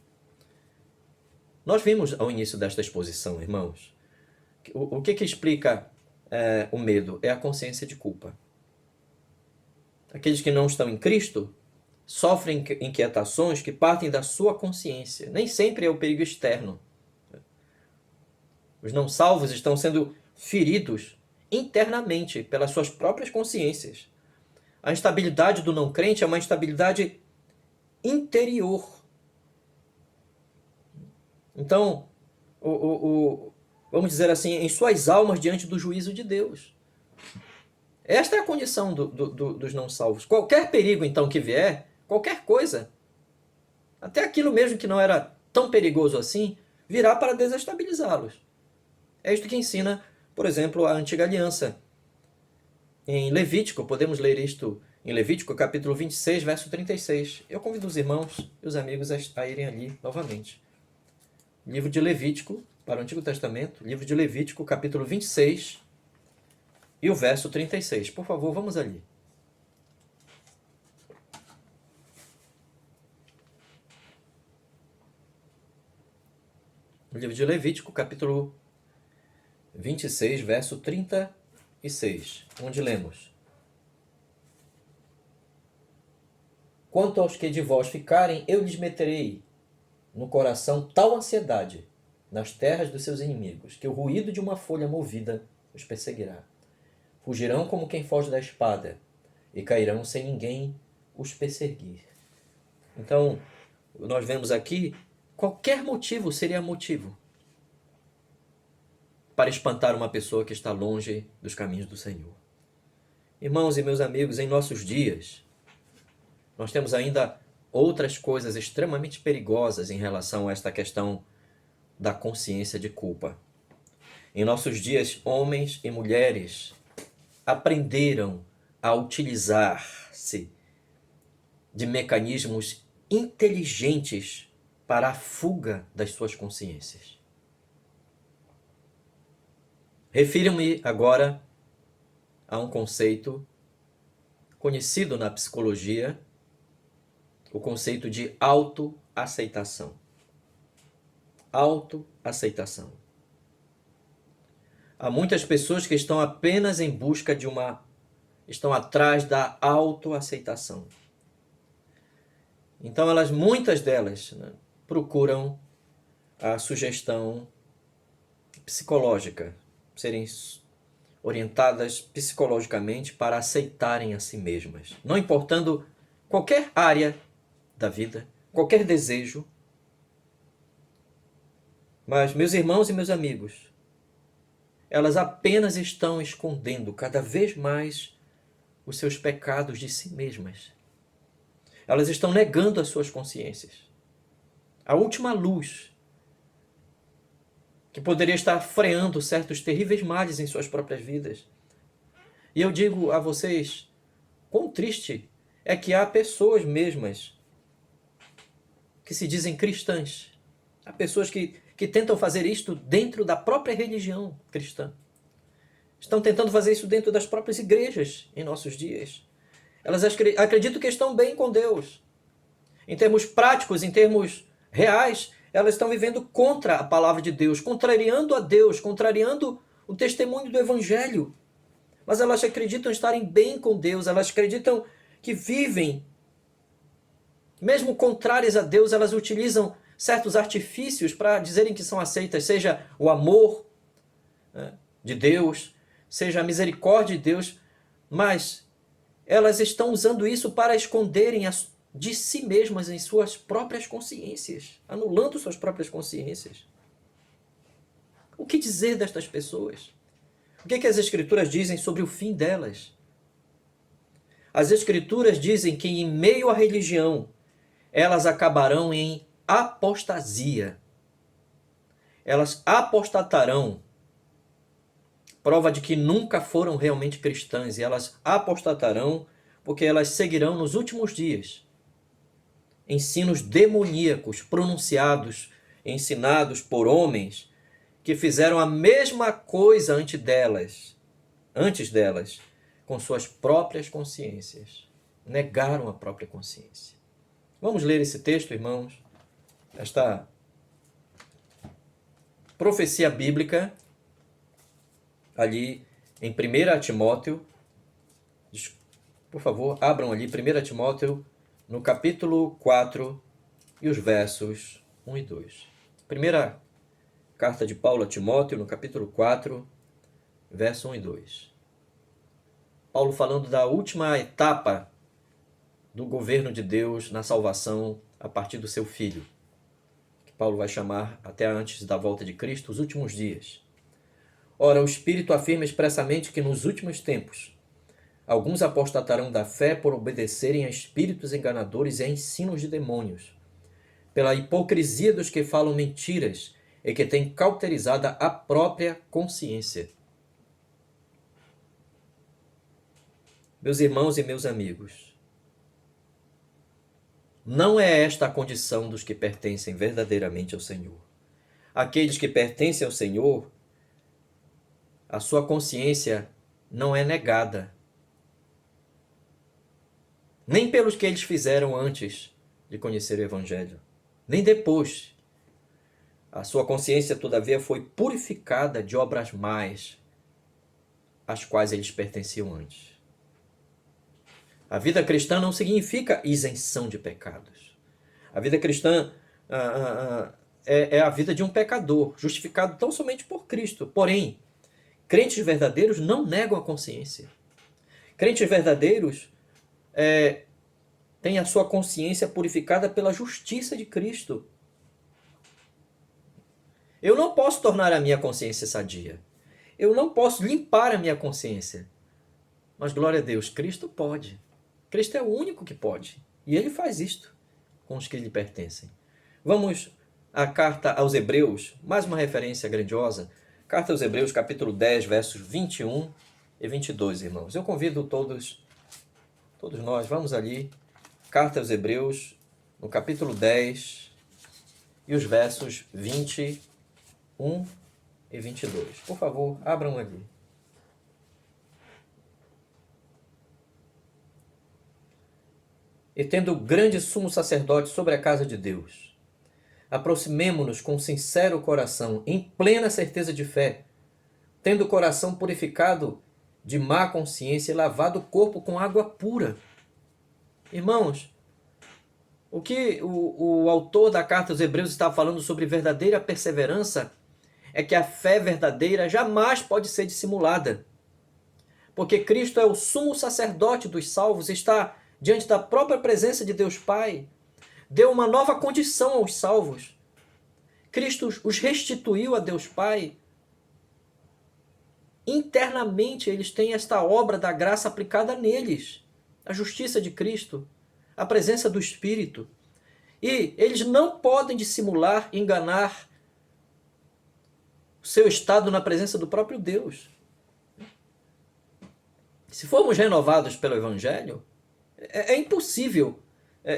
Nós vimos ao início desta exposição, irmãos, o que explica o medo? É a consciência de culpa. Aqueles que não estão em Cristo sofrem inquietações que partem da sua consciência. Nem sempre é o perigo externo. Os não salvos estão sendo feridos internamente pelas suas próprias consciências. A instabilidade do não crente é uma instabilidade interior. Então, vamos dizer assim, em suas almas diante do juízo de Deus. Esta é a condição dos não salvos. Qualquer perigo, então, que vier, qualquer coisa, até aquilo mesmo que não era tão perigoso assim, virá para desestabilizá-los. É isto que ensina, por exemplo, a Antiga Aliança. Em Levítico, podemos ler isto em Levítico, capítulo 26, verso 36. Eu convido os irmãos e os amigos a irem ali novamente. Livro de Levítico, para o Antigo Testamento, livro de Levítico, capítulo 26 e o verso 36. Por favor, vamos ali. Livro de Levítico, capítulo 26, verso 36, onde lemos: Quanto aos que de vós ficarem, eu lhes meterei no coração tal ansiedade nas terras dos seus inimigos, que o ruído de uma folha movida os perseguirá. fugirão como quem foge da espada, e cairão sem ninguém os perseguir. Então, nós vemos aqui, qualquer motivo seria motivo para espantar uma pessoa que está longe dos caminhos do Senhor. Irmãos e meus amigos, em nossos dias, nós temos ainda outras coisas extremamente perigosas em relação a esta questão da consciência de culpa. Em nossos dias, homens e mulheres aprenderam a utilizar-se de mecanismos inteligentes para a fuga das suas consciências. Refiro-me agora a um conceito conhecido na psicologia, o conceito de autoaceitação. Autoaceitação. Há muitas pessoas que estão apenas em busca estão atrás da autoaceitação. Então muitas delas, né, procuram a sugestão psicológica, serem orientadas psicologicamente para aceitarem a si mesmas, não importando qualquer área da vida, qualquer desejo. Mas, meus irmãos e meus amigos, elas apenas estão escondendo cada vez mais os seus pecados de si mesmas. Elas estão negando as suas consciências. A última luz que poderia estar freando certos terríveis males em suas próprias vidas. E eu digo a vocês, quão triste é que há pessoas mesmas que se dizem cristãs. Há pessoas que tentam fazer isto dentro da própria religião cristã. Estão tentando fazer isso dentro das próprias igrejas em nossos dias. Elas acreditam que estão bem com Deus. Em termos práticos, em termos reais, elas estão vivendo contra a palavra de Deus, contrariando a Deus, contrariando o testemunho do Evangelho. Mas elas acreditam estarem bem com Deus, elas acreditam que vivem. Mesmo contrárias a Deus, elas utilizam certos artifícios para dizerem que são aceitas, seja o amor, né, de Deus, seja a misericórdia de Deus, mas elas estão usando isso para esconderem de si mesmas em suas próprias consciências, anulando suas próprias consciências. O que dizer destas pessoas? O que as Escrituras dizem sobre o fim delas? As Escrituras dizem que em meio à religião, elas acabarão em apostasia. Elas apostatarão, prova de que nunca foram realmente cristãs, e elas apostatarão porque elas seguirão nos últimos dias ensinos demoníacos pronunciados, ensinados por homens que fizeram a mesma coisa antes delas, com suas próprias consciências. Negaram a própria consciência. Vamos ler esse texto, irmãos? Esta profecia bíblica, ali em 1 Timóteo, por favor, abram ali 1 Timóteo, no capítulo 4 e os versos 1 e 2. Primeira carta de Paulo a Timóteo, no capítulo 4, verso 1 e 2. Paulo falando da última etapa do governo de Deus na salvação a partir do seu Filho, que Paulo vai chamar até antes da volta de Cristo, os últimos dias. Ora, o Espírito afirma expressamente que nos últimos tempos alguns apostatarão da fé por obedecerem a espíritos enganadores e a ensinos de demônios, pela hipocrisia dos que falam mentiras e que têm cauterizada a própria consciência. Meus irmãos e meus amigos, não é esta a condição dos que pertencem verdadeiramente ao Senhor. Aqueles que pertencem ao Senhor, a sua consciência não é negada, nem pelos que eles fizeram antes de conhecer o Evangelho, nem depois. A sua consciência, todavia, foi purificada de obras más, às quais eles pertenciam antes. A vida cristã não significa isenção de pecados. A vida cristã é a vida de um pecador, justificado tão somente por Cristo. Porém, Crentes verdadeiros não negam a consciência. Crentes verdadeiros têm a sua consciência purificada pela justiça de Cristo. Eu não posso tornar a minha consciência sadia. Eu não posso limpar a minha consciência. Mas, glória a Deus, Cristo pode. Cristo é o único que pode. E Ele faz isto com os que lhe pertencem. Vamos à carta aos Hebreus, mais uma referência grandiosa. Carta aos Hebreus, capítulo 10, versos 21 e 22, irmãos. Eu convido todos nós, vamos ali. Carta aos Hebreus, no capítulo 10, e os versos 21 e 22. Por favor, abram ali. E tendo grande sumo sacerdote sobre a casa de Deus, aproximemo-nos com sincero coração, em plena certeza de fé, tendo o coração purificado de má consciência e lavado o corpo com água pura. Irmãos, o que o autor da carta aos Hebreus está falando sobre verdadeira perseverança é que a fé verdadeira jamais pode ser dissimulada. Porque Cristo é o sumo sacerdote dos salvos, está diante da própria presença de Deus Pai, deu uma nova condição aos salvos. Cristo os restituiu a Deus Pai. Internamente eles têm esta obra da graça aplicada neles, a justiça de Cristo, a presença do Espírito. E eles não podem dissimular, enganar o seu estado na presença do próprio Deus. Se formos renovados pelo Evangelho, é impossível,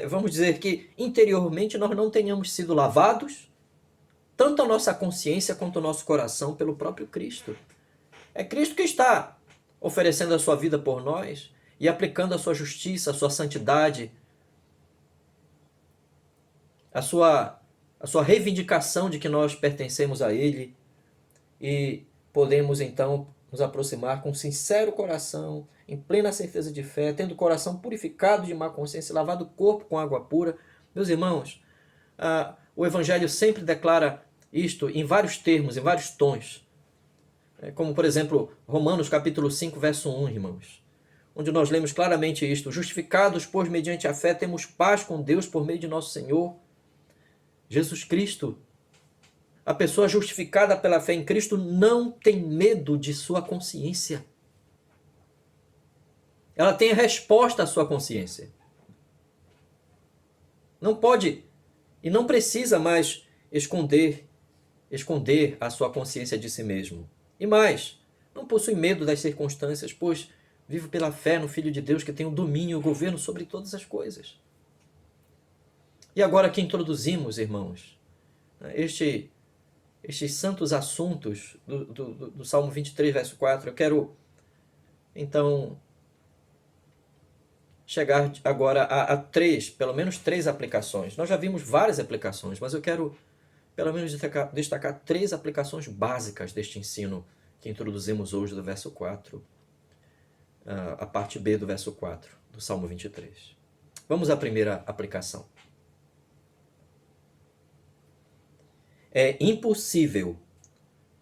vamos dizer que interiormente nós não tenhamos sido lavados, tanto a nossa consciência quanto o nosso coração pelo próprio Cristo. É Cristo que está oferecendo a sua vida por nós e aplicando a sua justiça, a sua santidade, a sua reivindicação de que nós pertencemos a Ele e podemos então nos aproximar com sincero coração, em plena certeza de fé, tendo o coração purificado de má consciência, lavado o corpo com água pura. Meus irmãos, o Evangelho sempre declara isto em vários termos, em vários tons. Como, por exemplo, Romanos capítulo 5, verso 1, irmãos, onde nós lemos claramente isto: justificados, pois, mediante a fé, temos paz com Deus por meio de nosso Senhor Jesus Cristo. A pessoa justificada pela fé em Cristo não tem medo de sua consciência. Ela tem a resposta à sua consciência. Não pode e não precisa mais esconder a sua consciência de si mesmo. E mais, não possui medo das circunstâncias, pois vive pela fé no Filho de Deus que tem o domínio e o governo sobre todas as coisas. E agora que introduzimos, irmãos, estes santos assuntos do Salmo 23, verso 4, eu quero, então, chegar agora a pelo menos três aplicações. Nós já vimos várias aplicações, mas eu quero, pelo menos, destacar três aplicações básicas deste ensino que introduzimos hoje do verso 4, a parte B do verso 4, do Salmo 23. Vamos à primeira aplicação. É impossível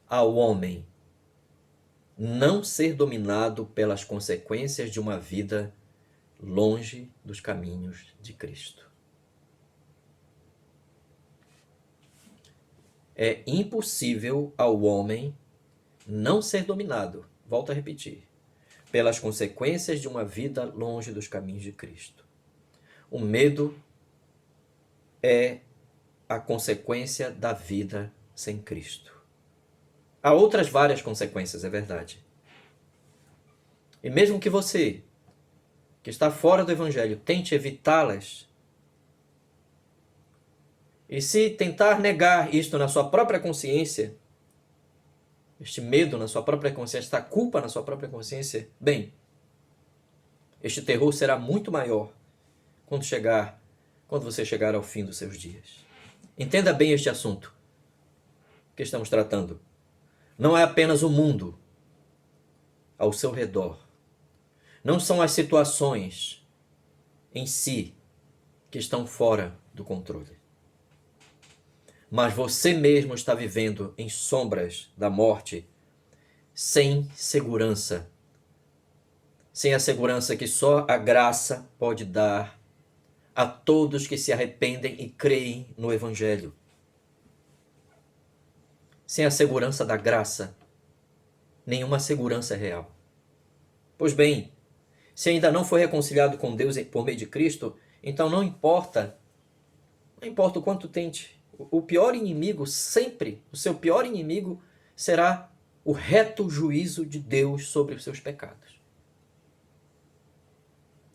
ao homem não ser dominado pelas consequências de uma vida longe dos caminhos de Cristo. É impossível ao homem não ser dominado, volto a repetir, pelas consequências de uma vida longe dos caminhos de Cristo. O medo é a consequência da vida sem Cristo. Há outras várias consequências, é verdade. E mesmo que você, que está fora do Evangelho, tente evitá-las, e se tentar negar isto na sua própria consciência, este medo na sua própria consciência, esta culpa na sua própria consciência, bem, este terror será muito maior quando você chegar ao fim dos seus dias. Entenda bem este assunto que estamos tratando. Não é apenas o mundo ao seu redor. Não são as situações em si que estão fora do controle. Mas você mesmo está vivendo em sombras da morte sem segurança. Sem a segurança que só a graça pode dar a todos que se arrependem e creem no Evangelho. Sem a segurança da graça, nenhuma segurança é real. Pois bem, se ainda não foi reconciliado com Deus por meio de Cristo, então não importa o quanto tente. O pior inimigo sempre, o seu pior inimigo será o reto juízo de Deus sobre os seus pecados.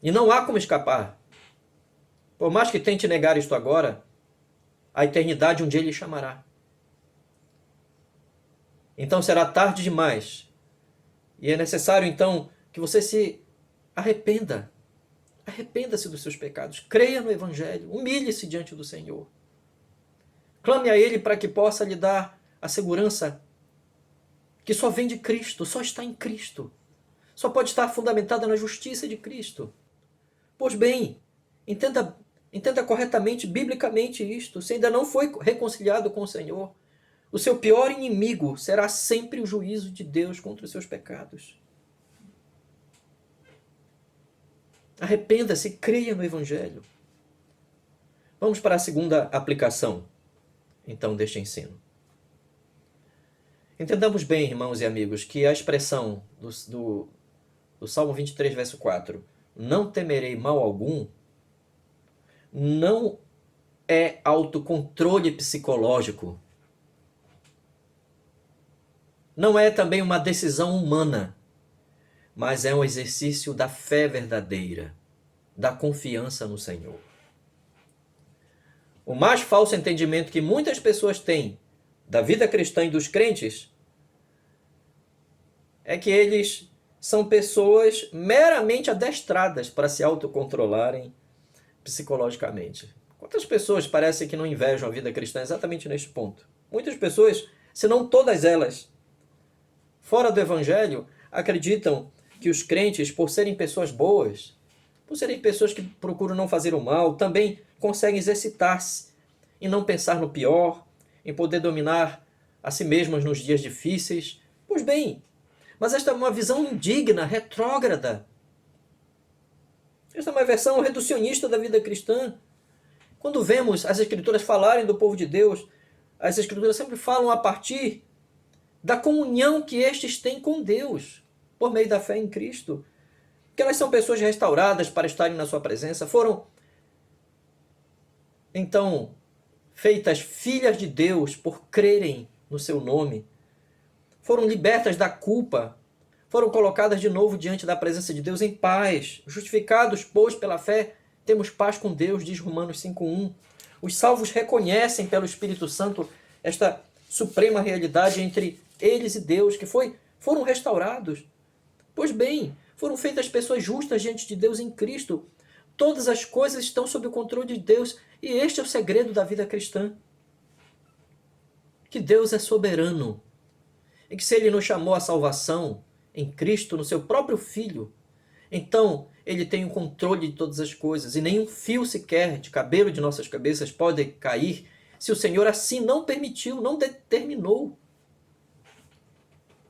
E não há como escapar. Por mais que tente negar isto agora, a eternidade um dia lhe chamará. Então será tarde demais. E é necessário então que você se arrependa. Arrependa-se dos seus pecados. Creia no Evangelho. Humilhe-se diante do Senhor. Clame a Ele para que possa lhe dar a segurança que só vem de Cristo, só está em Cristo. Só pode estar fundamentada na justiça de Cristo. Pois bem, entenda corretamente, biblicamente isto. Se ainda não foi reconciliado com o Senhor, o seu pior inimigo será sempre o juízo de Deus contra os seus pecados. Arrependa-se e creia no Evangelho. Vamos para a segunda aplicação, então, deste ensino. Entendamos bem, irmãos e amigos, que a expressão do Salmo 23, verso 4, não temerei mal algum, não é autocontrole psicológico. Não é também uma decisão humana, mas é um exercício da fé verdadeira, da confiança no Senhor. O mais falso entendimento que muitas pessoas têm da vida cristã e dos crentes é que eles são pessoas meramente adestradas para se autocontrolarem psicologicamente. Quantas pessoas parecem que não invejam a vida cristã exatamente neste ponto? Muitas pessoas, se não todas elas, fora do Evangelho, acreditam que os crentes, por serem pessoas boas, por serem pessoas que procuram não fazer o mal, também conseguem exercitar-se em não pensar no pior, em poder dominar a si mesmas nos dias difíceis. Pois bem, mas esta é uma visão indigna, retrógrada. Esta é uma versão reducionista da vida cristã. Quando vemos as Escrituras falarem do povo de Deus, as Escrituras sempre falam a partir da comunhão que estes têm com Deus, por meio da fé em Cristo. Que elas são pessoas restauradas para estarem na sua presença, foram, então, feitas filhas de Deus por crerem no seu nome, foram libertas da culpa, foram colocadas de novo diante da presença de Deus em paz, justificados, pois, pela fé, temos paz com Deus, diz Romanos 5:1. Os salvos reconhecem pelo Espírito Santo esta suprema realidade entre eles e Deus, que foram restaurados. Pois bem, foram feitas pessoas justas diante de Deus em Cristo. Todas as coisas estão sob o controle de Deus, e este é o segredo da vida cristã. Que Deus é soberano, e que se Ele nos chamou à salvação em Cristo, no seu próprio Filho, então Ele tem o controle de todas as coisas, e nenhum fio sequer de cabelo de nossas cabeças pode cair se o Senhor assim não permitiu, não determinou.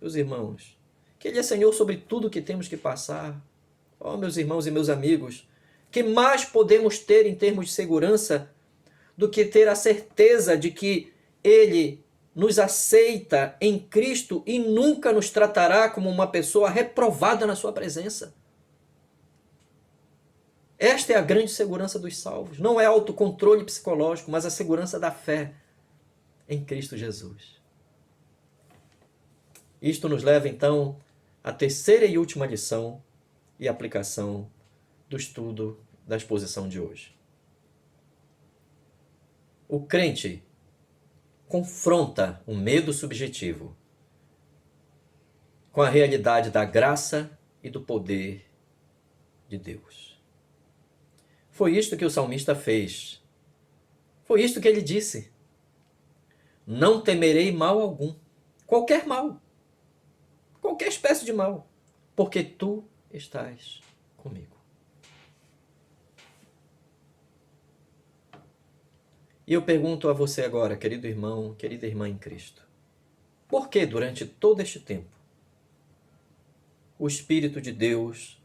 Meus irmãos, que Ele é Senhor sobre tudo que temos que passar. Oh, meus irmãos e meus amigos, que mais podemos ter em termos de segurança do que ter a certeza de que Ele nos aceita em Cristo e nunca nos tratará como uma pessoa reprovada na sua presença. Esta é a grande segurança dos salvos. Não é autocontrole psicológico, mas a segurança da fé em Cristo Jesus. Isto nos leva, então, à terceira e última lição e aplicação do estudo da exposição de hoje. O crente confronta o medo subjetivo com a realidade da graça e do poder de Deus. Foi isto que o salmista fez. Foi isto que ele disse. Não temerei mal algum. Qualquer mal. Qualquer espécie de mal. Porque tu estás comigo. E eu pergunto a você agora, querido irmão, querida irmã em Cristo. Por que durante todo este tempo o Espírito de Deus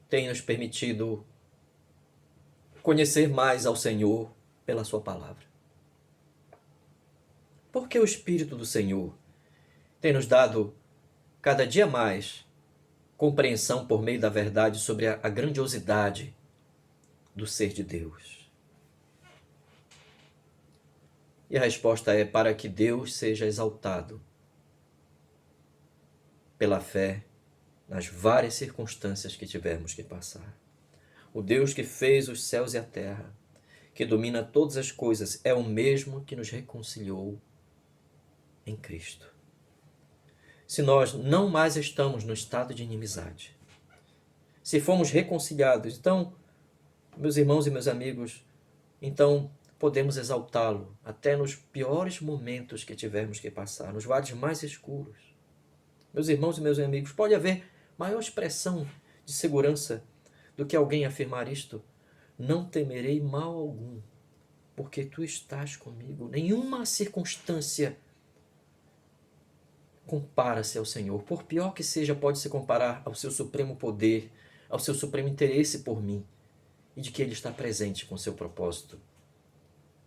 tem nos permitido conhecer mais ao Senhor pela sua palavra. Porque o Espírito do Senhor tem nos dado cada dia mais compreensão por meio da verdade sobre a grandiosidade do ser de Deus. E a resposta é para que Deus seja exaltado pela fé nas várias circunstâncias que tivermos que passar. O Deus que fez os céus e a terra, que domina todas as coisas, é o mesmo que nos reconciliou em Cristo. Se nós não mais estamos no estado de inimizade, se fomos reconciliados, então, meus irmãos e meus amigos, então podemos exaltá-lo até nos piores momentos que tivermos que passar, nos vales mais escuros. Meus irmãos e meus amigos, pode haver maior expressão de segurança do que alguém afirmar isto: não temerei mal algum, porque tu estás comigo. Nenhuma circunstância compara-se ao Senhor. Por pior que seja, pode se comparar ao seu supremo poder, ao seu supremo interesse por mim, e de que Ele está presente com seu propósito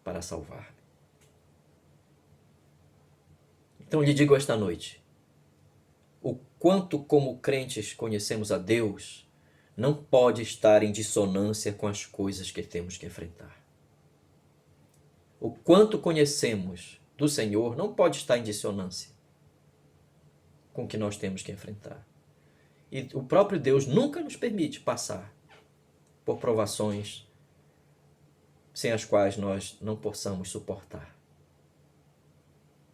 para salvar-me. Então lhe digo esta noite, o quanto como crentes conhecemos a Deus não pode estar em dissonância com as coisas que temos que enfrentar. O quanto conhecemos do Senhor não pode estar em dissonância com o que nós temos que enfrentar. E o próprio Deus nunca nos permite passar por provações sem as quais nós não possamos suportar,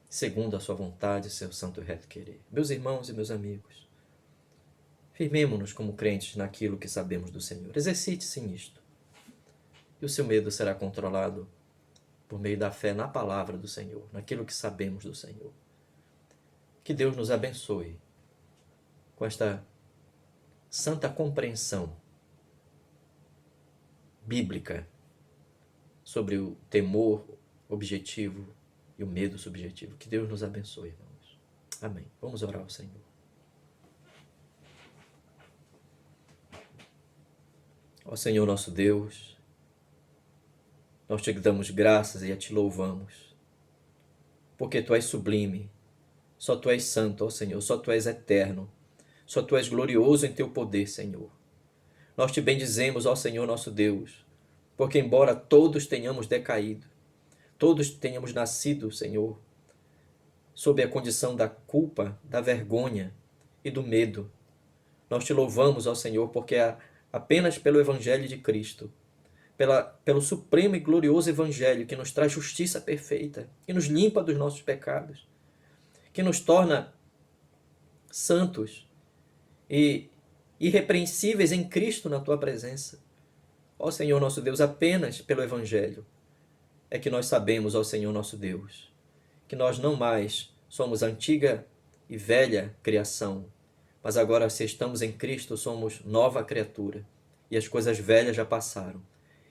segundo a sua vontade e seu santo e reto querer. Meus irmãos e meus amigos, firmemo-nos como crentes naquilo que sabemos do Senhor. Exercite-se nisto, e o seu medo será controlado por meio da fé na palavra do Senhor, naquilo que sabemos do Senhor. Que Deus nos abençoe com esta santa compreensão bíblica sobre o temor objetivo e o medo subjetivo. Que Deus nos abençoe, irmãos. Amém. Vamos orar ao Senhor. Ó Senhor nosso Deus, nós te damos graças e a te louvamos, porque tu és sublime, só tu és santo, ó Senhor, só tu és eterno, só tu és glorioso em teu poder, Senhor. Nós te bendizemos, ó Senhor nosso Deus, porque embora todos tenhamos decaído, todos tenhamos nascido, Senhor, sob a condição da culpa, da vergonha e do medo, nós te louvamos, ó Senhor, porque apenas pelo Evangelho de Cristo, pelo supremo e glorioso Evangelho que nos traz justiça perfeita, que nos limpa dos nossos pecados, que nos torna santos e irrepreensíveis em Cristo na tua presença. Ó Senhor nosso Deus, apenas pelo Evangelho é que nós sabemos, ó Senhor nosso Deus, que nós não mais somos antiga e velha criação, mas agora, se estamos em Cristo, somos nova criatura, e as coisas velhas já passaram,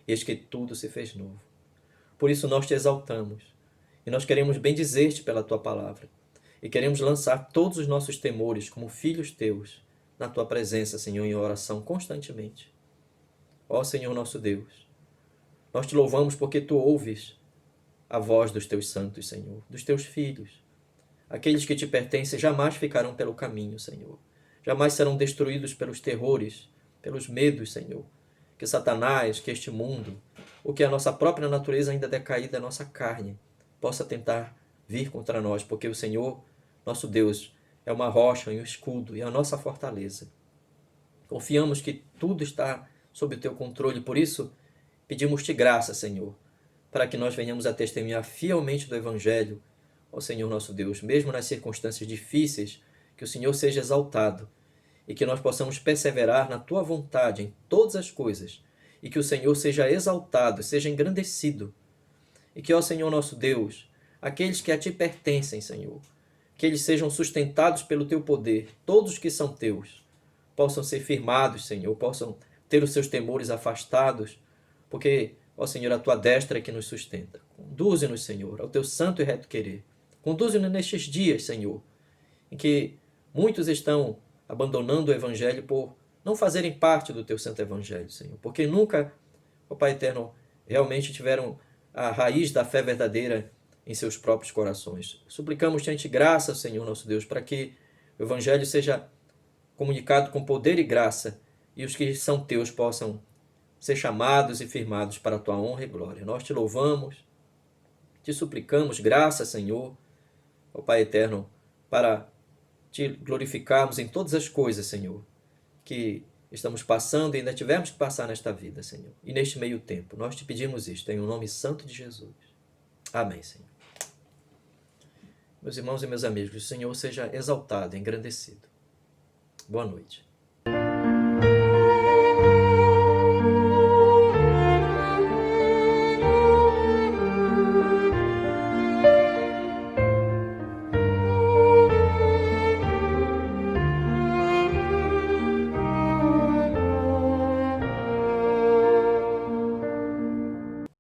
e eis que tudo se fez novo. Por isso nós te exaltamos, e nós queremos bendizer-te pela tua palavra, e queremos lançar todos os nossos temores como filhos teus na tua presença, Senhor, em oração constantemente. Ó Senhor nosso Deus, nós te louvamos porque tu ouves a voz dos teus santos, Senhor, dos teus filhos. Aqueles que te pertencem jamais ficarão pelo caminho, Senhor. Jamais serão destruídos pelos terrores, pelos medos, Senhor, que Satanás, que este mundo, ou que a nossa própria natureza ainda decaída, a nossa carne, possa tentar vir contra nós, porque o Senhor, nosso Deus, é uma rocha e um escudo e a nossa fortaleza. Confiamos que tudo está sob o teu controle, por isso pedimos-te graça, Senhor, para que nós venhamos a testemunhar fielmente do Evangelho, ó Senhor nosso Deus, mesmo nas circunstâncias difíceis, que o Senhor seja exaltado e que nós possamos perseverar na tua vontade em todas as coisas e que o Senhor seja exaltado, seja engrandecido e que, ó Senhor nosso Deus, aqueles que a ti pertencem, Senhor, que eles sejam sustentados pelo teu poder, todos os que são teus, possam ser firmados, Senhor, possam ter os seus temores afastados, porque, ó Senhor, a tua destra é que nos sustenta. Conduze-nos, Senhor, ao teu santo e reto querer. Conduze-nos nestes dias, Senhor, em que muitos estão abandonando o Evangelho por não fazerem parte do teu santo Evangelho, Senhor, porque nunca, ó Pai eterno, realmente tiveram a raiz da fé verdadeira em seus próprios corações. Suplicamos-te ante graça, Senhor nosso Deus, para que o Evangelho seja comunicado com poder e graça, e os que são teus possam ser chamados e firmados para a tua honra e glória. Nós te louvamos, te suplicamos graça, Senhor, ó Pai eterno, para te glorificarmos em todas as coisas, Senhor, que estamos passando e ainda tivemos que passar nesta vida, Senhor. E neste meio tempo, nós te pedimos isto em o nome santo de Jesus. Amém, Senhor. Meus irmãos e meus amigos, que o Senhor seja exaltado, engrandecido. Boa noite.